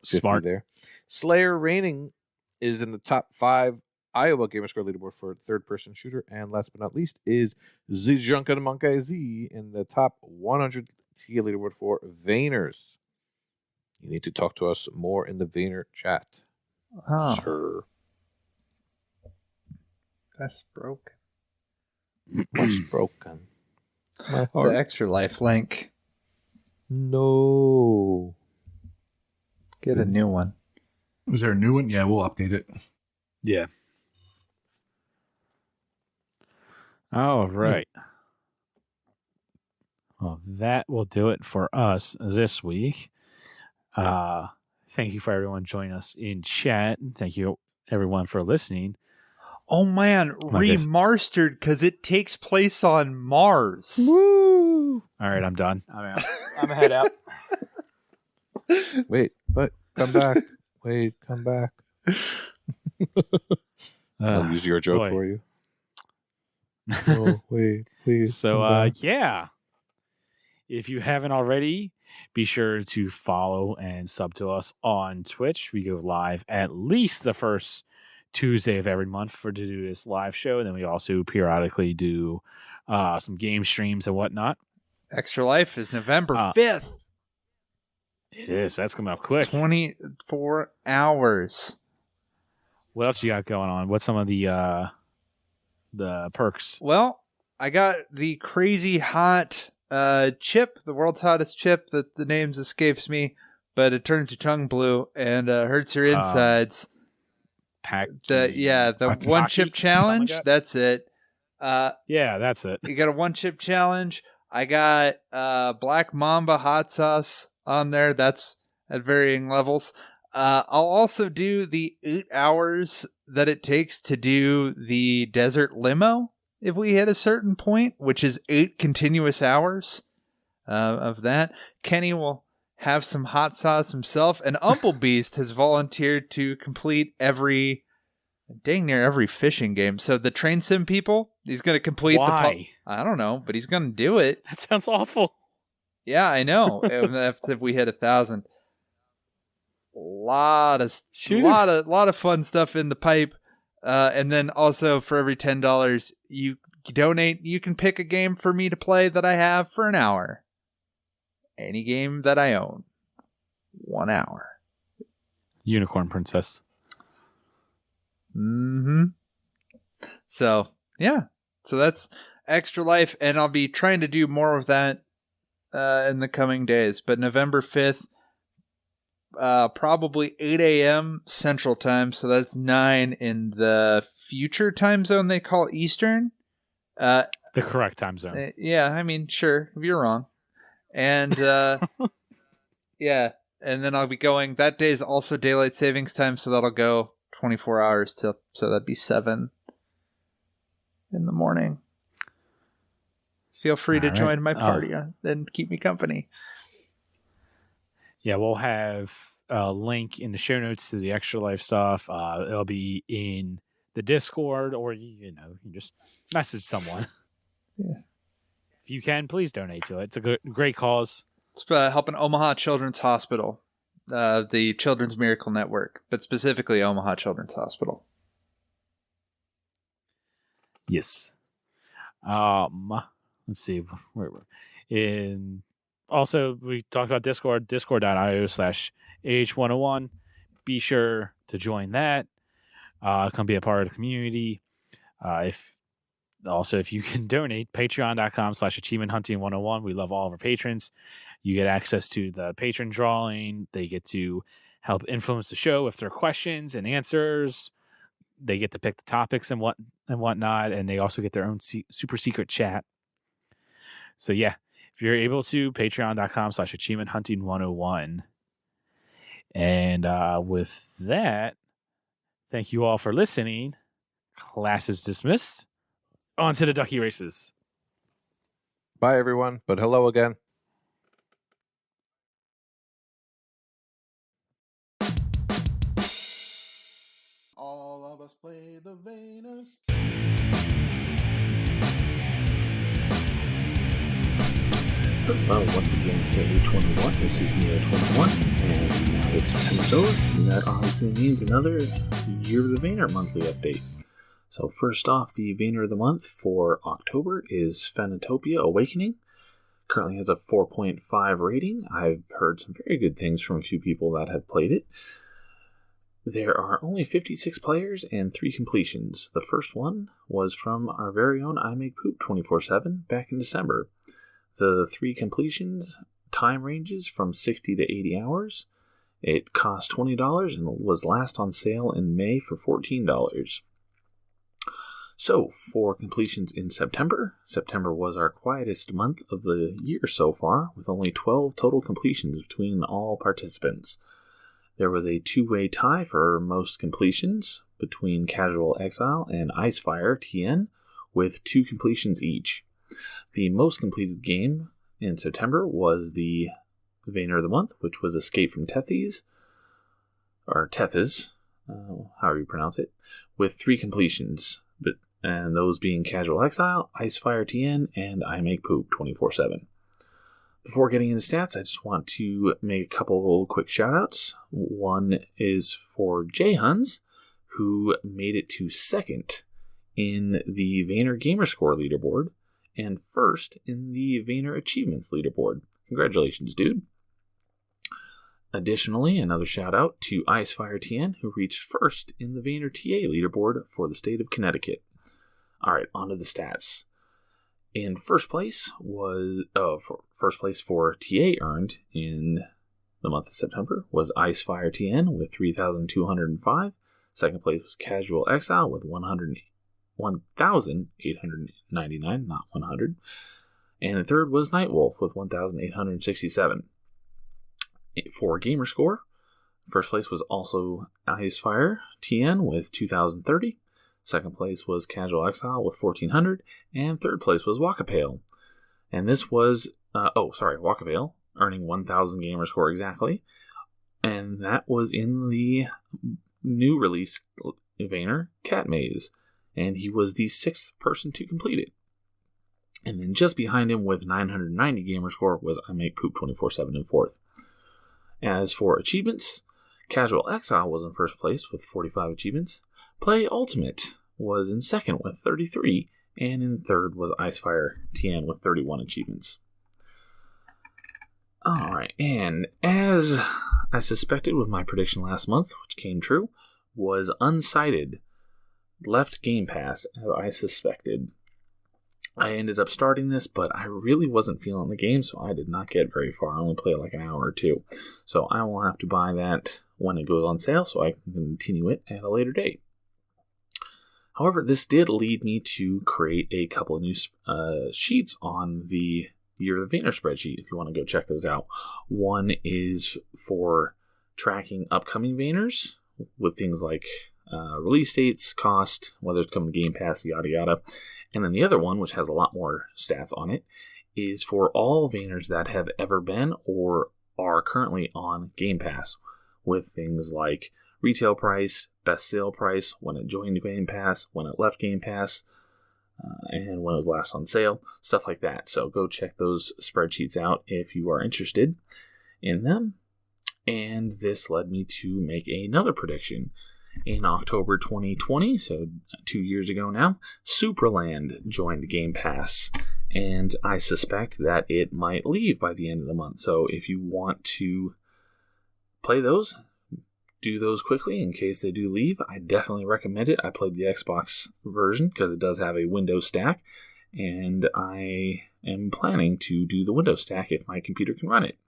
50 Smart. there. Slayer Reigning is in the top 5 Iowa Gamerscore leaderboard for third-person shooter. And last but not least is Z Junkin Monkey Z in the top 100 Tia leaderboard for Vayners. You need to talk to us more in the Vayner chat, sir. That's broken. What's broken? My heart. The Extra Life link. No. Get a new one. Is there a new one? Yeah, we'll update it. Yeah. All right. Well, that will do it for us this week. Thank you for everyone joining us in chat. Thank you, everyone, for listening. Oh man, remastered because it takes place on Mars. Woo! All right, I'm done. I'm out. I'm head out. Wait, but come back. Wait, come back. I'll use your joke for you. Oh, wait, please. So, yeah. If you haven't already, be sure to follow and sub to us on Twitch. We go live at least the first Tuesday of every month to do this live show. And then we also periodically do some game streams and whatnot. Extra Life is November 5th. It is. That's coming up quick. 24 hours. What else you got going on? What's some of the perks? Well, I got the crazy hot chip, the world's hottest chip that the names escapes me, but it turns your tongue blue and hurts your insides. The one chip challenge. Like that's it. Yeah, that's it. You got a one chip challenge. I got Black Mamba hot sauce on there. That's at varying levels. I'll also do the 8 hours that it takes to do the desert limo if we hit a certain point, which is 8 continuous hours of that. Kenny will have some hot sauce himself, and Umplebeast has volunteered to complete dang near every fishing game. So the train sim people, he's going to complete Why? I don't know, but he's going to do it. That sounds awful. Yeah, I know. if we hit 1,000. Lot of fun stuff in the pipe. And then also for every $10 you donate, you can pick a game for me to play that I have for an hour. Any game that I own. 1 hour. Unicorn Princess. Mm-hmm. So, yeah. So that's Extra Life, and I'll be trying to do more of that in the coming days. But November 5th, probably 8 a.m. Central Time, so that's 9 in the future time zone they call Eastern. The correct time zone. Yeah, I mean, sure, if you're wrong. And, yeah, and then I'll be going, that day is also daylight savings time, so that'll go 24 hours so that'd be 7 in the morning. Feel free to join my party and keep me company. Yeah, we'll have a link in the show notes to the Extra Life stuff. It'll be in the Discord, or you can just message someone. Yeah. If you can, please donate to it. It's a great cause. It's helping Omaha Children's Hospital, the Children's Miracle Network, but specifically Omaha Children's Hospital. Yes. Let's see. Where in. Also, we talked about Discord, discord.io/AH101. Be sure to join that. Come be a part of the community. If you can donate, patreon.com/achievementhunting101. We love all of our patrons. You get access to the patron drawing. They get to help influence the show with their questions and answers. They get to pick the topics and whatnot, and they also get their own super secret chat. So yeah, if you're able to, patreon.com/achievementhunting101. And with that, thank you all for listening. Class is dismissed. On to the ducky races. Bye, everyone. But hello again. All of us play the Vayners. Well, once again, Halo 21. This is Neo 21, and now that September's over, that obviously means another Year of the Vayner monthly update. So first off, the Vayner of the month for October is Phanatopia Awakening. Currently has a 4.5 rating. I've heard some very good things from a few people that have played it. There are only 56 players and 3 completions. The first one was from our very own I Make Poop 24/7 back in December. The 3 completions time ranges from 60 to 80 hours. It cost $20 and was last on sale in May for $14. So, for completions in September was our quietest month of the year so far, with only 12 total completions between all participants. There was a 2-way tie for most completions between Casual Exile and Icefire TN, with 2 completions each. The most completed game in September was the Vayner of the month, which was Escape from Tethys, or Tethys, however you pronounce it, with 3 completions, and those being Casual Exile, Icefire TN, and I Make Poop 24/7. Before getting into stats, I just want to make a couple quick shoutouts. One is for J-Huns, who made it to 2nd in the Vayner Gamerscore leaderboard, and 1st in the Vayner Achievements leaderboard. Congratulations, dude. Additionally, another shout out to Icefire TN, who reached 1st in the Vayner TA leaderboard for the state of Connecticut. Alright, on to the stats. In first place for TA earned in the month of September was Icefire TN with 3,205. Second place was Casual Exile with 1,899, not 100. And third was Nightwolf with 1,867. For Gamerscore, first place was also Icefire TN with 2,030. Second place was Casual Exile with 1,400. And third place was Wakapale. And this was, Wakapale, earning 1,000 Gamerscore exactly. And that was in the new release Vayner Cat Maze. And he was the 6th person to complete it. And then just behind him with 990 Gamerscore was I Make Poop 24/7 in 4th. As for achievements, Casual Exile was in first place with 45 achievements. Play Ultimate was in 2nd with 33. And in 3rd was Icefire TN with 31 achievements. Alright, and as I suspected with my prediction last month, which came true, was Unsighted left Game Pass, as I suspected. I ended up starting this, but I really wasn't feeling the game, so I did not get very far. I only played like an hour or 2. So I will have to buy that when it goes on sale, so I can continue it at a later date. However, this did lead me to create a couple of new sheets on the Year of the Vayner spreadsheet, if you want to go check those out. One is for tracking upcoming Vayners, with things like release dates, cost, whether it's coming to Game Pass, yada yada. And then the other one, which has a lot more stats on it, is for all Vayners that have ever been or are currently on Game Pass, with things like retail price, best sale price, when it joined Game Pass, when it left Game Pass, and when it was last on sale, stuff like that. So go check those spreadsheets out if you are interested in them. And this led me to make another prediction. In October 2020, so 2 years ago now, Supraland joined Game Pass, and I suspect that it might leave by the end of the month. So if you want to play those, do those quickly in case they do leave. I definitely recommend it. I played the Xbox version because it does have a Windows stack, and I am planning to do the Windows stack if my computer can run it.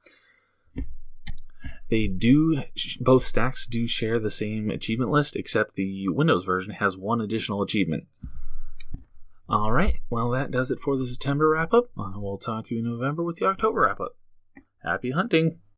Both stacks do share the same achievement list, except the Windows version has 1 additional achievement. Alright, well that does it for the September wrap-up. I will talk to you in November with the October wrap-up. Happy hunting!